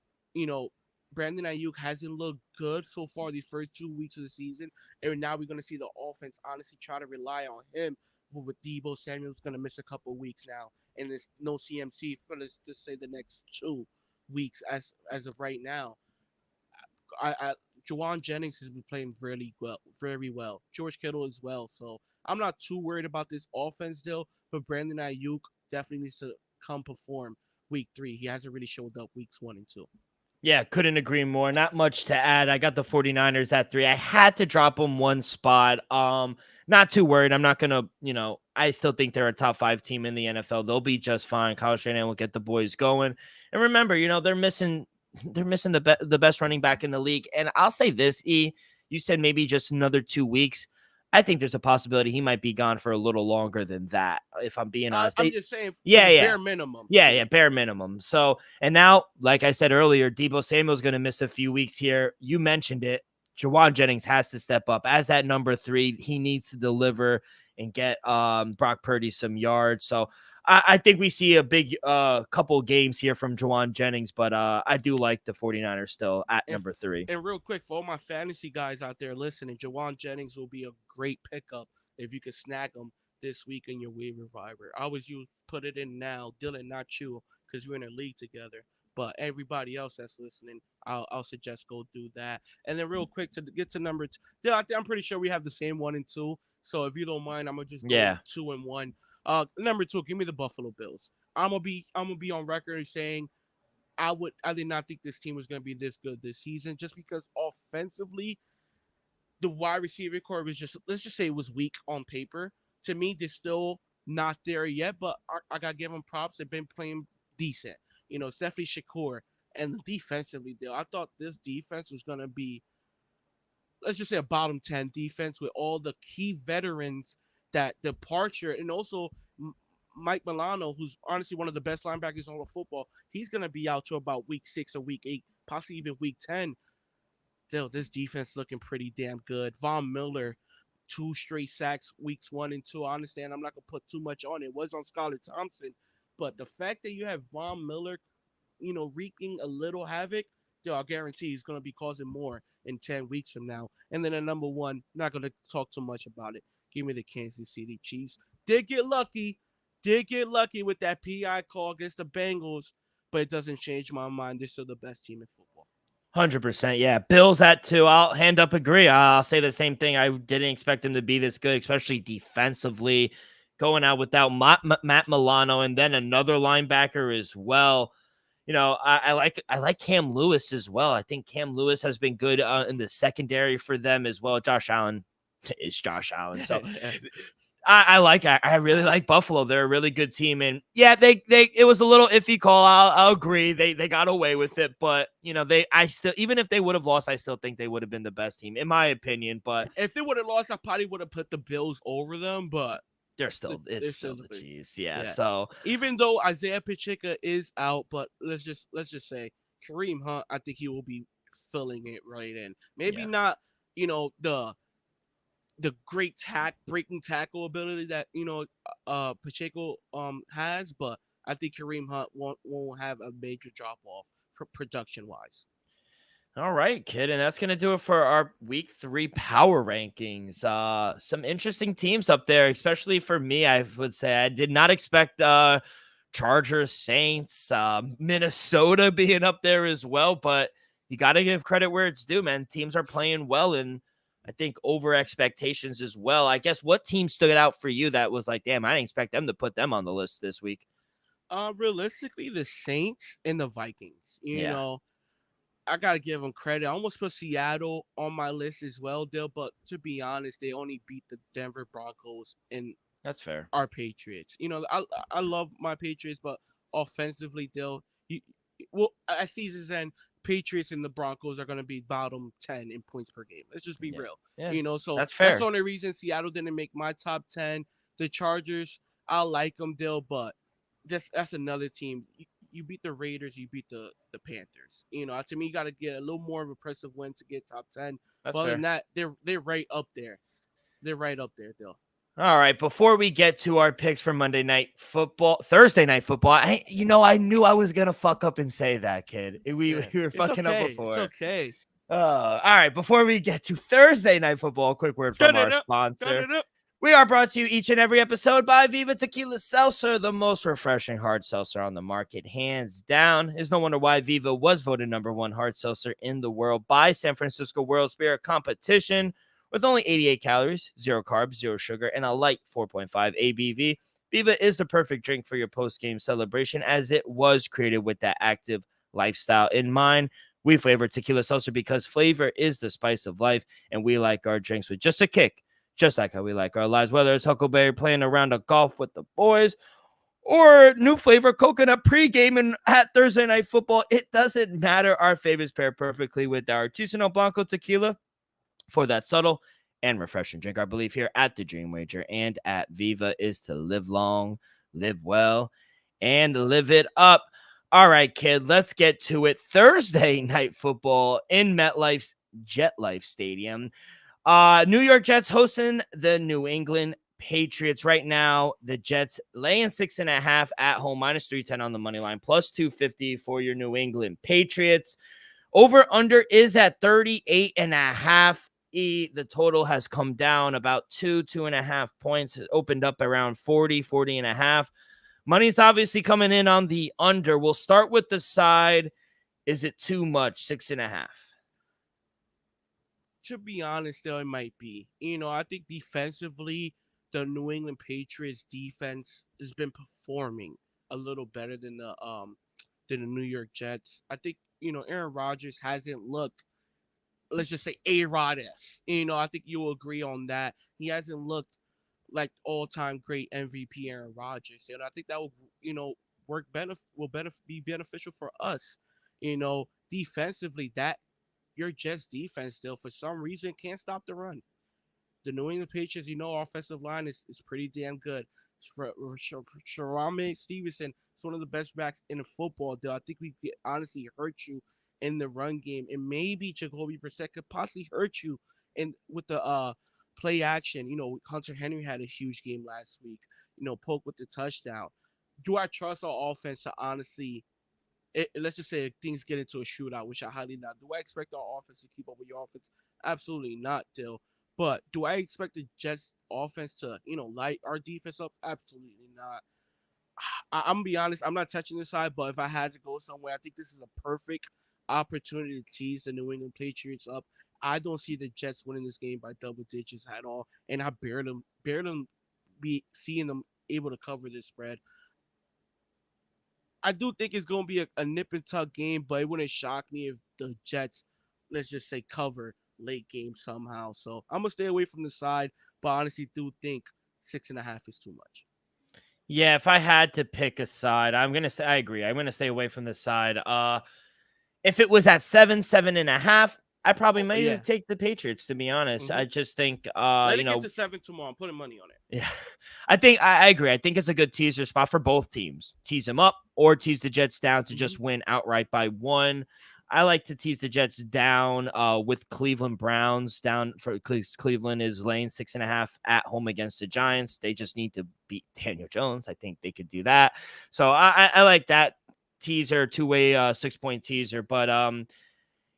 Brandon Ayuk hasn't looked good so far these first 2 weeks of the season, and now we're going to see the offense honestly try to rely on him. But with Debo Samuel's going to miss a couple of weeks now, and there's no CMC for, let's just say, the next 2 weeks as of right now. Juwan Jennings has been playing really well, very well. George Kittle as well. So I'm not too worried about this offense still, but Brandon Ayuk definitely needs to come perform week 3. He hasn't really showed up weeks 1 and 2. Yeah, couldn't agree more. Not much to add. I got the 49ers at 3. I had to drop them 1 spot. Not too worried. I'm not going to, I still think they're a top 5 team in the NFL. They'll be just fine. Kyle Shanahan will get the boys going. And remember, they're missing the best running back in the league. And I'll say this, E, you said maybe just another 2 weeks. I think there's a possibility he might be gone for a little longer than that, if I'm being honest. I'm just saying, bare minimum. Yeah, bare minimum. So, and now, like I said earlier, Deebo Samuel's going to miss a few weeks here. You mentioned it. Jawan Jennings has to step up as that number 3. He needs to deliver and get Brock Purdy some yards. So I think we see a big couple games here from Jawan Jennings, but I do like the 49ers still at number 3. And real quick, for all my fantasy guys out there listening, Jawan Jennings will be a great pickup if you could snag him this week in your waiver wire. I always put it in now, Dylan, not you, because we're in a league together. But everybody else that's listening, I'll suggest go do that. And then real quick to get to number 2, I'm pretty sure we have the same 1 and 2. So if you don't mind, I'm gonna just go 2 and 1. Number 2, give me the Buffalo Bills. I'm gonna be on record saying I did not think this team was gonna be this good this season, just because offensively the wide receiver core was just, let's just say, it was weak on paper. To me, they're still not there yet, but I gotta give them props. They've been playing decent. It's definitely Shakur. And defensively, I thought this defense was gonna be, let's just say, a bottom 10 defense with all the key veterans that departure, and also Mike Milano, who's honestly one of the best linebackers in all of football. He's going to be out to about week 6 or week 8, possibly even week 10. Still, this defense looking pretty damn good. Von Miller, 2 straight sacks, weeks 1 and 2. I understand I'm not going to put too much on it. It was on Skylar Thompson. But the fact that you have Von Miller, wreaking a little havoc, I guarantee he's going to be causing more in 10 weeks from now. And then at number 1, not going to talk too much about it. Give me the Kansas City Chiefs. Did get lucky with that PI call against the Bengals, but it doesn't change my mind. They're still the best team in football. 100%. Yeah. Bills at 2. I'll hand up agree. I'll say the same thing. I didn't expect them to be this good, especially defensively, going out without Matt Milano and then another linebacker as well. I like Cam Lewis as well. I think Cam Lewis has been good in the secondary for them as well. Josh Allen is Josh Allen. So I really like Buffalo. They're a really good team. And yeah, it was a little iffy call. I'll agree. They got away with it, but even if they would have lost, I still think they would have been the best team in my opinion. But if they would have lost, I probably would have put the Bills over them, but they're still the Chiefs. Yeah. So even though Isaiah Pacheco is out, but let's just say Kareem Hunt, I think he will be filling it right in. Maybe not, the great breaking tackle ability that Pacheco has, but I think Kareem Hunt won't have a major drop off for production wise. All right, kid, and that's gonna do it for our week 3 power rankings. Some interesting teams up there, especially for me. I would say I did not expect Chargers, Saints, Minnesota being up there as well, but you got to give credit where it's due, man. Teams are playing well, and I think over expectations as well. I guess what team stood out for you that was like, damn, I didn't expect them to put them on the list this week? Realistically, the Saints and the Vikings. You know, I got to give them credit. I almost put Seattle on my list as well, Dale, but to be honest, they only beat the Denver Broncos and that's fair. Our Patriots. I love my Patriots, but offensively, Dale, at season's end, Patriots and the Broncos are going to be bottom 10 in points per game. Let's just be real. Yeah. So that's fair. That's the only reason Seattle didn't make my top 10. The Chargers, I like them, Dale, but that's another team. You beat the Raiders, you beat the Panthers. To me, you got to get a little more of an impressive win to get top 10. That's Other fair. than that, they're right up there. They're right up there, Dale. All right, before we get to our picks for Thursday night football, I knew I was gonna fuck up and say that, kid. We were fucking up before. It's okay. All right, before we get to Thursday night football, a quick word from our sponsor. We are brought to you each and every episode by Viva Tequila Seltzer, the most refreshing hard seltzer on the market, hands down. It's no wonder why Viva was voted #1 hard seltzer in the world by San Francisco World Spirit Competition. With only 88 calories, 0 carbs, 0 sugar, and a light 4.5 ABV, Viva is the perfect drink for your post-game celebration as it was created with that active lifestyle in mind. We flavor tequila seltzer because flavor is the spice of life, and we like our drinks with just a kick, just like how we like our lives, whether it's Huckleberry playing around a golf with the boys or new flavor coconut pregame and at Thursday Night Football. It doesn't matter. Our favorites pair perfectly with our Artisanal Blanco tequila for that subtle and refreshing drink, I believe, here at the Dream Wager and at Viva is to live long, live well, and live it up. All right, kid, let's get to it. Thursday night football in MetLife's JetLife Stadium. New York Jets hosting the New England Patriots. Right now, the Jets laying 6.5 at home, minus 310 on the money line, plus 250 for your New England Patriots. Over under is at 38.5. The total has come down about 2.5 points. It opened up around 40.5. Money's obviously coming in on the under. We'll start with the side. Is it too much? 6.5. To be honest, though, it might be. I think defensively, the New England Patriots defense has been performing a little better than the New York Jets. I think Aaron Rodgers hasn't looked, let's just say, A-Rod-esque. I think you'll agree on that. He hasn't looked like all-time great MVP Aaron Rodgers. And I think that will be beneficial for us. Defensively, that your Jets defense still for some reason can't stop the run. The New England Patriots, offensive line is pretty damn good. For Sharame Stevenson, it's one of the best backs in the football. Though I think we could honestly hurt you in the run game, and maybe Jacoby Brissett could possibly hurt you with the play action. Hunter Henry had a huge game last week. Poke with the touchdown. Do I trust our offense to honestly? Let's just say things get into a shootout, which I highly doubt. Do I expect our offense to keep up with your offense? Absolutely not, Dill. But do I expect the Jets offense to, light our defense up? Absolutely not. I'm going to be honest. I'm not touching this side, but if I had to go somewhere, I think this is a perfect opportunity to tease the New England Patriots up. I don't see the Jets winning this game by double digits at all, and I barely be seeing them able to cover this spread. I do think it's going to be a nip and tuck game, but it wouldn't shock me if the Jets, let's just say, cover late game somehow. So I'm going to stay away from the side, but I honestly do think 6.5 is too much. Yeah, if I had to pick a side, I agree. I'm going to stay away from the side. If it was at 7.5, I probably might take the Patriots, to be honest. I just think, let it get to 7 tomorrow. I'm putting money on it. Yeah, I agree. I think it's a good teaser spot for both teams. Tease them up or tease the Jets down to just win outright by 1. I like to tease the Jets down with Cleveland Browns down for Cleveland is laying 6.5 at home against the Giants. They just need to beat Daniel Jones. I think they could do that. So I like that teaser, 2-way 6-point teaser. But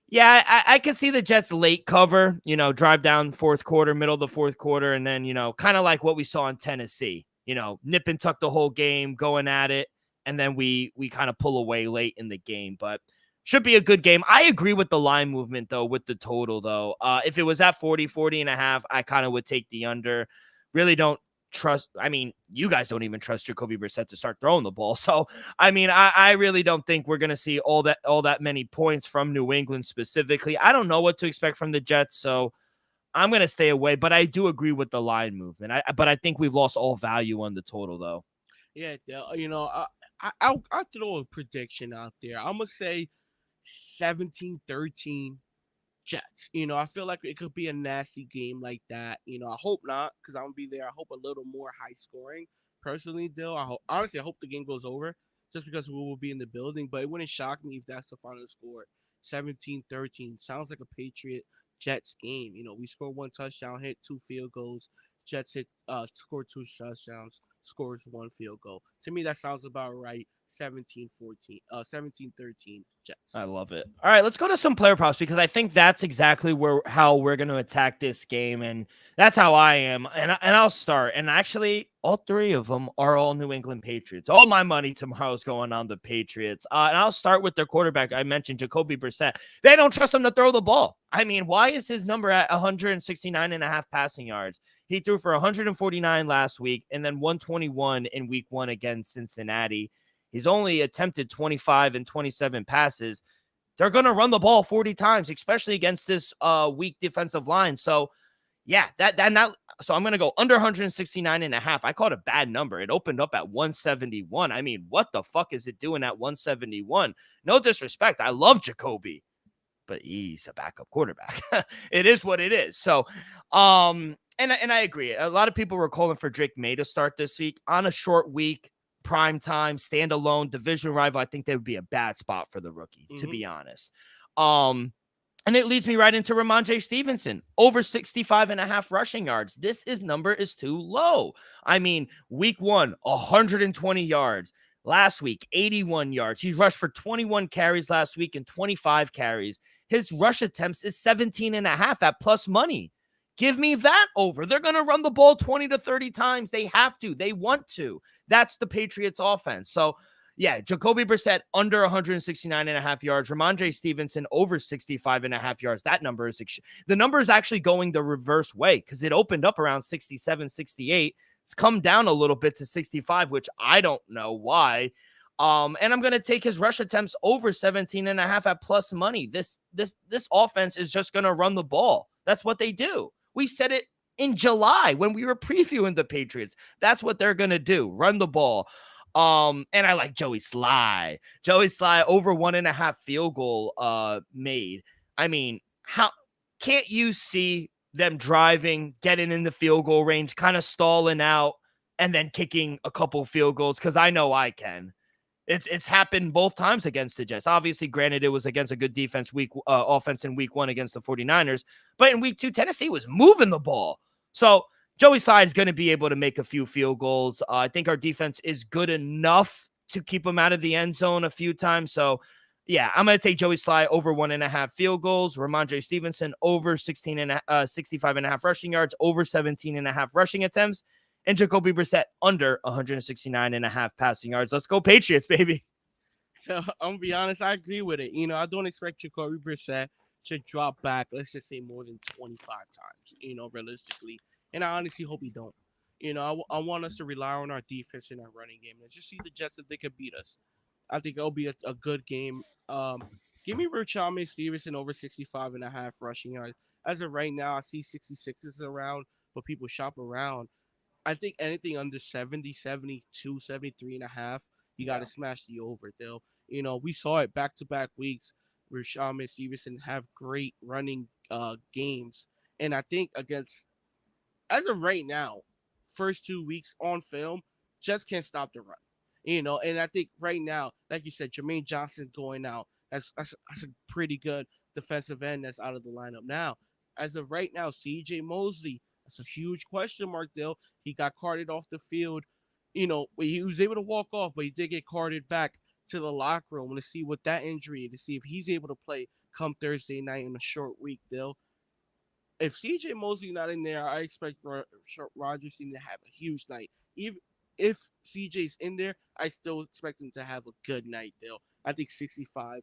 yeah, I can see the Jets late cover, drive down fourth quarter, middle of the fourth quarter, and then, kind of like what we saw in Tennessee, nip and tuck the whole game, going at it, and then we kind of pull away late in the game. But should be a good game. I agree with the line movement, though, with the total, though. If it was at 40.5, I kind of would take the under. Really don't trust. I mean, you guys don't even trust Jacoby Brissett to start throwing the ball. So, I mean, I really don't think we're going to see all that many points from New England specifically. I don't know what to expect from the Jets, so I'm going to stay away. But I do agree with the line movement. But I think we've lost all value on the total, though. Yeah, I'll throw a prediction out there. I'm going to say 17-13 Jets. I feel like it could be a nasty game like that. I hope not, because I'm going to be there. I hope a little more high scoring. Personally, Dill, I hope the game goes over just because we will be in the building, but it wouldn't shock me if that's the final score. 17-13. Sounds like a Patriot Jets game. We scored 1 touchdown, hit 2 field goals. Jets scored 2 touchdowns, scores 1 field goal. To me, that sounds about right. 17-13 Jets. I love it. All right, let's go to some player props because I think that's exactly how we're going to attack this game, and that's how I am. And I'll start. And actually, all 3 of them are all New England Patriots. All my money tomorrow is going on the Patriots. And I'll start with their quarterback. I mentioned Jacoby Brissett. They don't trust him to throw the ball. I mean, why is his number at 169.5 passing yards? He threw for 149 last week and then 121 in week 1 against Cincinnati. He's only attempted 25 and 27 passes. They're going to run the ball 40 times, especially against this weak defensive line. So, yeah, so I'm going to go under 169.5. I called a bad number. It opened up at 171. I mean, what the fuck is it doing at 171? No disrespect. I love Jacoby. but he's a backup quarterback. It is what it is. So, and I agree. A lot of people were calling for Drake May to start this week on a short week, prime time, standalone, division rival. I think that would be a bad spot for the rookie, to be honest. And it leads me right into Ramondre Stevenson, over 65.5 rushing yards. This number is too low. I mean, week 1, 120 yards. Last week, 81 yards. He rushed for 21 carries last week and 25 carries. His rush attempts is 17.5 at plus money. Give me that over. They're going to run the ball 20 to 30 times. They have to. They want to. That's the Patriots offense. So, yeah, Jacoby Brissett under 169.5 yards. Ramondre Stevenson over 65.5 yards. That number is the number is actually going the reverse way because it opened up around 67, 68. It's come down a little bit to 65, which I don't know why. And I'm going to take his rush attempts over 17.5 at plus money. This offense is just going to run the ball. That's what they do. We said it in July when we were previewing the Patriots. That's what they're going to do. Run the ball. And I like Joey Sly. Joey Sly over 1.5 field goal made. I mean, how can't you see them driving, getting in the field goal range, kind of stalling out, and then kicking a couple field goals? Because I know I can. It's happened both times against the Jets. Obviously, granted, it was against a good defense offense in week 1 against the 49ers. But in week 2, Tennessee was moving the ball. So Joey Sly is going to be able to make a few field goals. I think our defense is good enough to keep him out of the end zone a few times. So, yeah, I'm going to take Joey Sly over 1.5 field goals. Ramondre Stevenson over 65.5 rushing yards, over 17.5 rushing attempts. And Jacoby Brissett under 169.5 passing yards. Let's go Patriots, baby. So I'm gonna be honest, I agree with it. I don't expect Jacoby Brissett to drop back, let's just say more than 25 times, realistically. And I honestly hope he don't. I want us to rely on our defense and our running game. Let's just see the Jets if they can beat us. I think it'll be a good game. Give me Ramondre Stevenson over 65.5 rushing yards. As of right now, I see 66s around, but people shop around. I think anything under 70, 72, 73.5, you got to smash the over, though. We saw it back-to-back weeks where Ramondre Stevenson have great running games. And I think as of right now, first 2 weeks on film, just can't stop the run. And I think right now, like you said, Jermaine Johnson going out. That's a pretty good defensive end that's out of the lineup now. As of right now, C.J. Mosley, that's a huge question mark, Dill. He got carted off the field. He was able to walk off, but he did get carted back to the locker room to see what that injury is, to see if he's able to play come Thursday night in a short week, Dill. If C.J. Mosley not in there, I expect Rodgers to have a huge night. Even if C.J.'s in there, I still expect him to have a good night, Dill. I think 65.5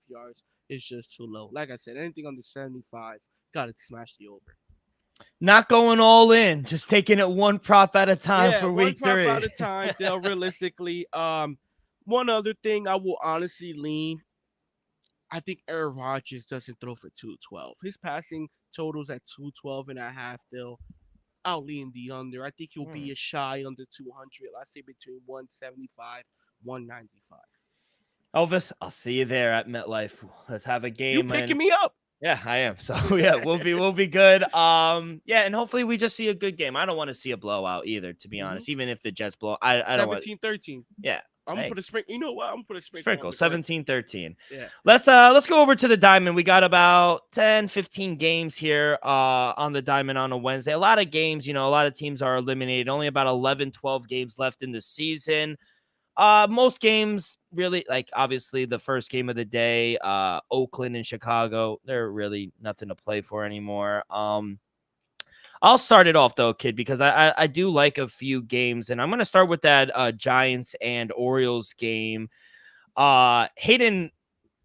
yards is just too low. Like I said, anything under 75, got to smash the over. Not going all in, just taking it one prop at a time for week 3. One prop at a time, Dale, realistically. One other thing I will honestly lean, I think Aaron Rodgers doesn't throw for 212. His passing totals at 212.5, Dale. I'll lean the under. I think he'll be a shy under 200. I say between 175, 195. Elvis, I'll see you there at MetLife. Let's have a game. You picking me up? Yeah, I am. So yeah, we'll be good. Yeah, and hopefully we just see a good game. I don't want to see a blowout either, to be honest. Even if the Jets blow, I don't want 17-13. Yeah. I'm gonna put a sprinkle. You know what? I'm gonna put a sprinkle. 17-13. Yeah. Let's go over to the diamond. We got about 10-15 games here on the diamond on a Wednesday. A lot of games, a lot of teams are eliminated. Only about 11-12 games left in the season. Most games really, obviously the first game of the day, Oakland and Chicago, they're really nothing to play for anymore. I'll start it off though, kid, because I do like a few games, and I'm going to start with that Giants and Orioles game. Hayden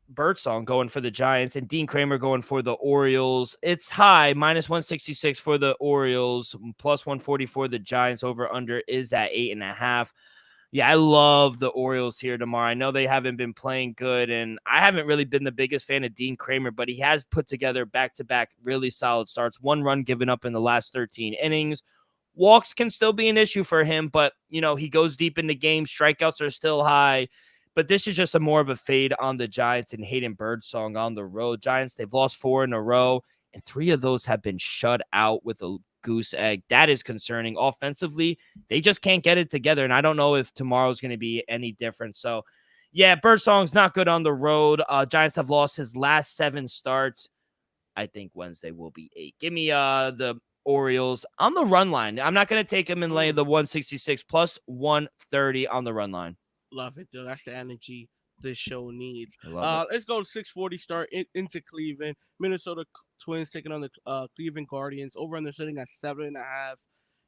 Birdsong going for the Giants and Dean Kramer going for the Orioles. It's high, -166 for the Orioles, +140 for the Giants. Over under is at 8.5. Yeah, I love the Orioles here tomorrow. I know they haven't been playing good, and I haven't really been the biggest fan of Dean Kramer, but he has put together back-to-back really solid starts. 1 run given up in the last 13 innings. Walks can still be an issue for him, but, he goes deep into games. Strikeouts are still high. But this is just a more of a fade on the Giants and Hayden Birdsong on the road. Giants, they've lost 4 in a row, and 3 of those have been shut out with a goose egg. That is concerning. Offensively, they just can't get it together, and I don't know if tomorrow's going to be any different. So, yeah, Birdsong's not good on the road. Giants have lost his last 7 starts. I think Wednesday will be 8. Give me the Orioles on the run line. I'm not going to take them in lane the 166 plus 130 on the run line. Love it, though. That's the energy this show needs. I love it. Let's go to 640 start into Cleveland. Minnesota Twins taking on the Cleveland Guardians. Over under sitting at 7.5.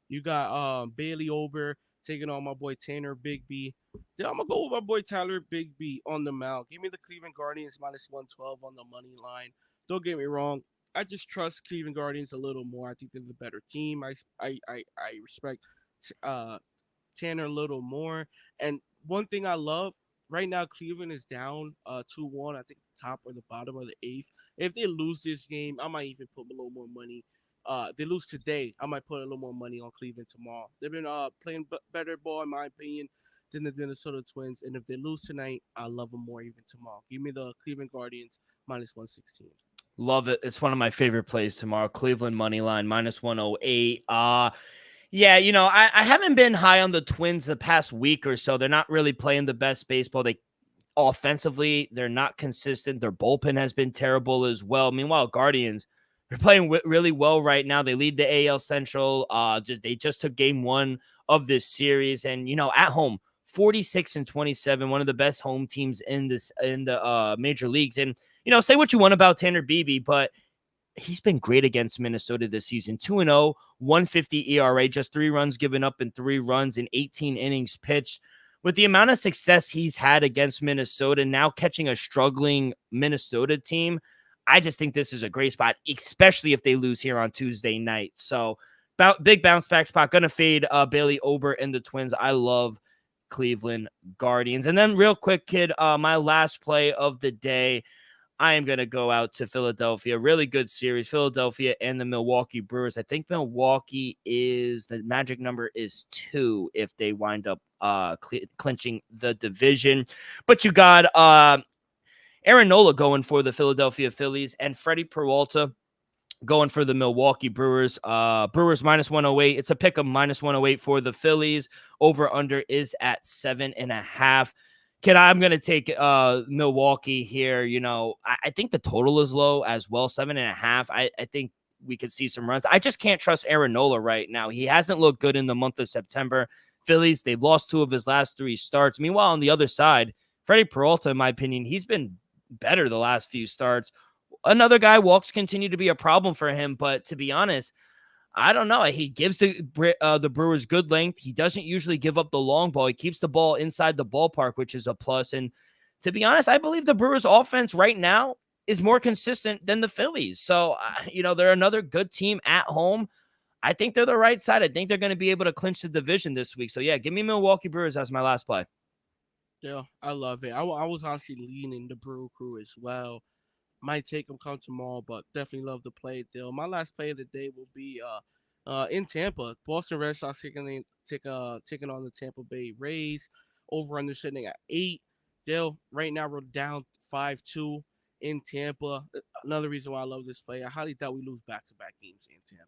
You got Bailey Ober taking on my boy Tanner Bigby. Then I'm gonna go with my boy Tyler Bigby on the mound. Give me the Cleveland Guardians minus 112 on the money line. Don't get me wrong. I just trust Cleveland Guardians a little more. I think they're the better team. I respect Tanner a little more. And one thing I love right now, Cleveland is down 2-1. I think the top or the bottom of the 8th. If they lose this game, I might even put a little more money. If they lose today, I might put a little more money on Cleveland tomorrow. They've been playing better ball, in my opinion, than the Minnesota Twins. And if they lose tonight, I love them more even tomorrow. Give me the Cleveland Guardians minus 116. Love it. It's one of my favorite plays tomorrow. Cleveland money line minus 108. Yeah, you know, I haven't been high on the Twins the past week or so. They're not really playing the best baseball. Offensively, they're not consistent. Their bullpen has been terrible as well. Meanwhile, Guardians, they're playing really well right now. They lead the AL Central. They just took game 1 of this series, and you know, at home, 46-27, one of the best home teams in the major leagues. And you know, say what you want about Tanner Bibee, but he's been great against Minnesota this season. 2-0, 150 ERA, just 3 runs given up in 3 runs in 18 innings pitched. With the amount of success he's had against Minnesota, now catching a struggling Minnesota team, I just think this is a great spot, especially if they lose here on Tuesday night. So, big bounce back spot. Going to fade Bailey Ober and the Twins. I love Cleveland Guardians. And then real quick, kid, my last play of the day, I am going to go out to Philadelphia. Really good series. Philadelphia and the Milwaukee Brewers. I think Milwaukee the magic number is 2 if they wind up clinching the division. But you got Aaron Nola going for the Philadelphia Phillies and Freddie Peralta going for the Milwaukee Brewers. Brewers minus 108. It's a pick of minus 108 for the Phillies. Over under is at 7.5. Kid, I'm going to take Milwaukee here. You know, I think the total is low as well, 7.5. I think we could see some runs. I just can't trust Aaron Nola right now. He hasn't looked good in the month of September. Phillies, they've lost 2 of his last 3 starts. Meanwhile, on the other side, Freddie Peralta, in my opinion, he's been better the last few starts. Another guy, walks continue to be a problem for him, but to be honest, I don't know. He gives the Brewers good length. He doesn't usually give up the long ball. He keeps the ball inside the ballpark, which is a plus. And to be honest, I believe the Brewers offense right now is more consistent than the Phillies. So, you know, they're another good team at home. I think they're the right side. I think they're going to be able to clinch the division this week. So, yeah, give me Milwaukee Brewers as my last play. Yeah, I love it. I was honestly leaning the Brew Crew as well. Might take them come tomorrow, but definitely love to play it, though. My last play of the day will be in Tampa. Boston Red Sox taking on the Tampa Bay Rays. Over under sitting at 8. Dale, right now we're down 5-2 in Tampa. Another reason why I love this play. I highly doubt we lose back-to-back games in Tampa.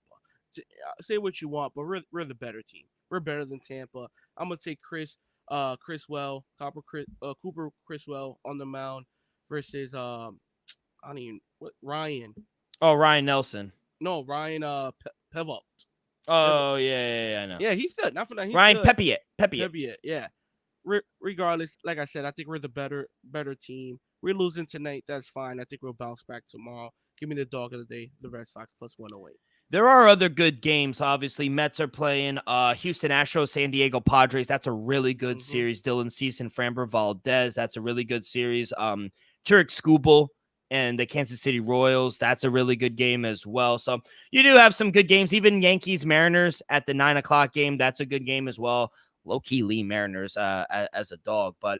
Say what you want, but we're the better team. We're better than Tampa. I'm gonna take Cooper Criswell on the mound versus Ryan. Oh, Ryan Nelson. No, Ryan Pevalt. Oh, yeah, I know. Yeah, he's good. Not for that. He's Ryan good. Pepiot. Yeah. Regardless, like I said, I think we're the better team. We're losing tonight. That's fine. I think we'll bounce back tomorrow. Give me the dog of the day, the Red Sox plus 108. There are other good games, obviously. Mets are playing Houston Astros, San Diego Padres. That's a really good series. Dylan Cease and Framber Valdez. That's a really good series. Tarek Skubal and the Kansas City Royals. That's a really good game as well. So you do have some good games. Even Yankees Mariners at the 9 o'clock game. That's a good game as well. Low-key Lee Mariners as a dog. But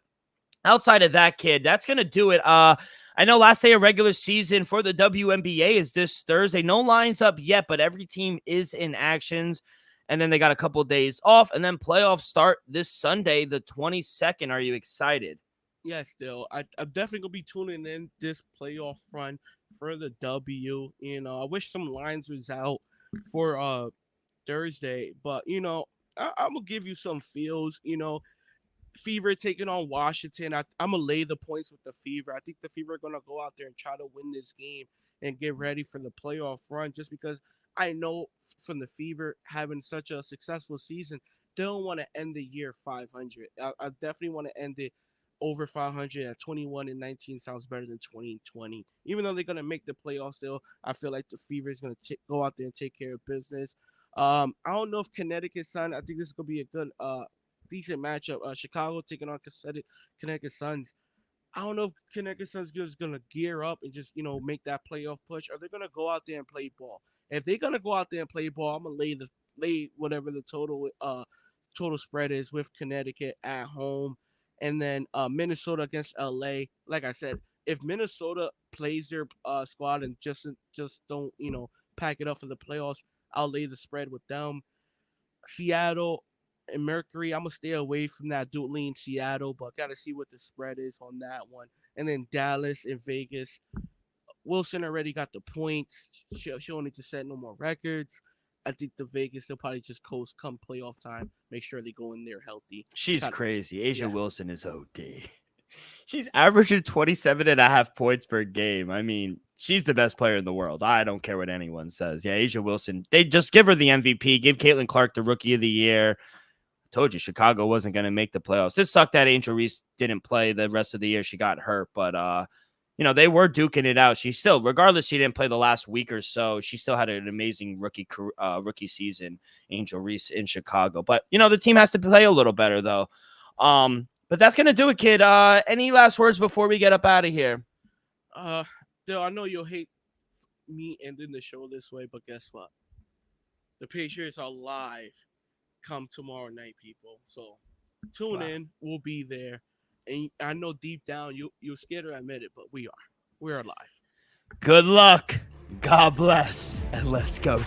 outside of that, kid, that's going to do it. I know last day of regular season for the WNBA is this Thursday. No lines up yet, but every team is in actions. And then they got a couple of days off, and then playoffs start this Sunday, the 22nd. Are you excited? Yeah, still, I'm definitely gonna be tuning in this playoff run for the W. I wish some lines was out for Thursday, but I'm gonna give you some feels. Fever taking on Washington. I'm gonna lay the points with the Fever. I think the Fever are gonna go out there and try to win this game and get ready for the playoff run. Just because I know from the Fever having such a successful season, they don't want to end the year 500. I definitely want to end it over 500 at 21-19 sounds better than 2020. Even though they're gonna make the playoffs, still I feel like the Fever is gonna go out there and take care of business. I don't know if Connecticut Sun. I think this is gonna be a good decent matchup. Chicago taking on Connecticut Suns. I don't know if Connecticut Suns is going to gear up and just make that playoff push, or they're going to go out there and play ball. If they're going to go out there and play ball, I'm going to lay whatever the total spread is with Connecticut at home, and then Minnesota against LA. Like I said, if Minnesota plays their squad and just don't pack it up for the playoffs, I'll lay the spread with them. Seattle and Mercury, I'm gonna stay away from that dueling Seattle, but gotta see what the spread is on that one. And then Dallas and Vegas. Wilson already got the points. She don't need to set no more records. I think the Vegas they'll probably just coast come playoff time. Make sure they go in there healthy. She's crazy. Asia Wilson is OD. She's averaging 27.5 points per game. I mean, she's the best player in the world. I don't care what anyone says. Yeah, Asia Wilson. They just give her the MVP. Give Caitlin Clark the Rookie of the Year. Told you Chicago wasn't going to make the playoffs. It sucked that Angel Reese didn't play the rest of the year. She got hurt, but they were duking it out. She still, regardless, she didn't play the last week or so. She still had an amazing rookie season, Angel Reese in Chicago. But the team has to play a little better though. But that's gonna do it, kid. Any last words before we get up out of here? Dale, I know you'll hate me ending the show this way, but guess what? The Patriots are live come tomorrow night, people. So tune in. We'll be there. And I know deep down you're scared to admit it, but we are. We're alive. Good luck. God bless. And let's go.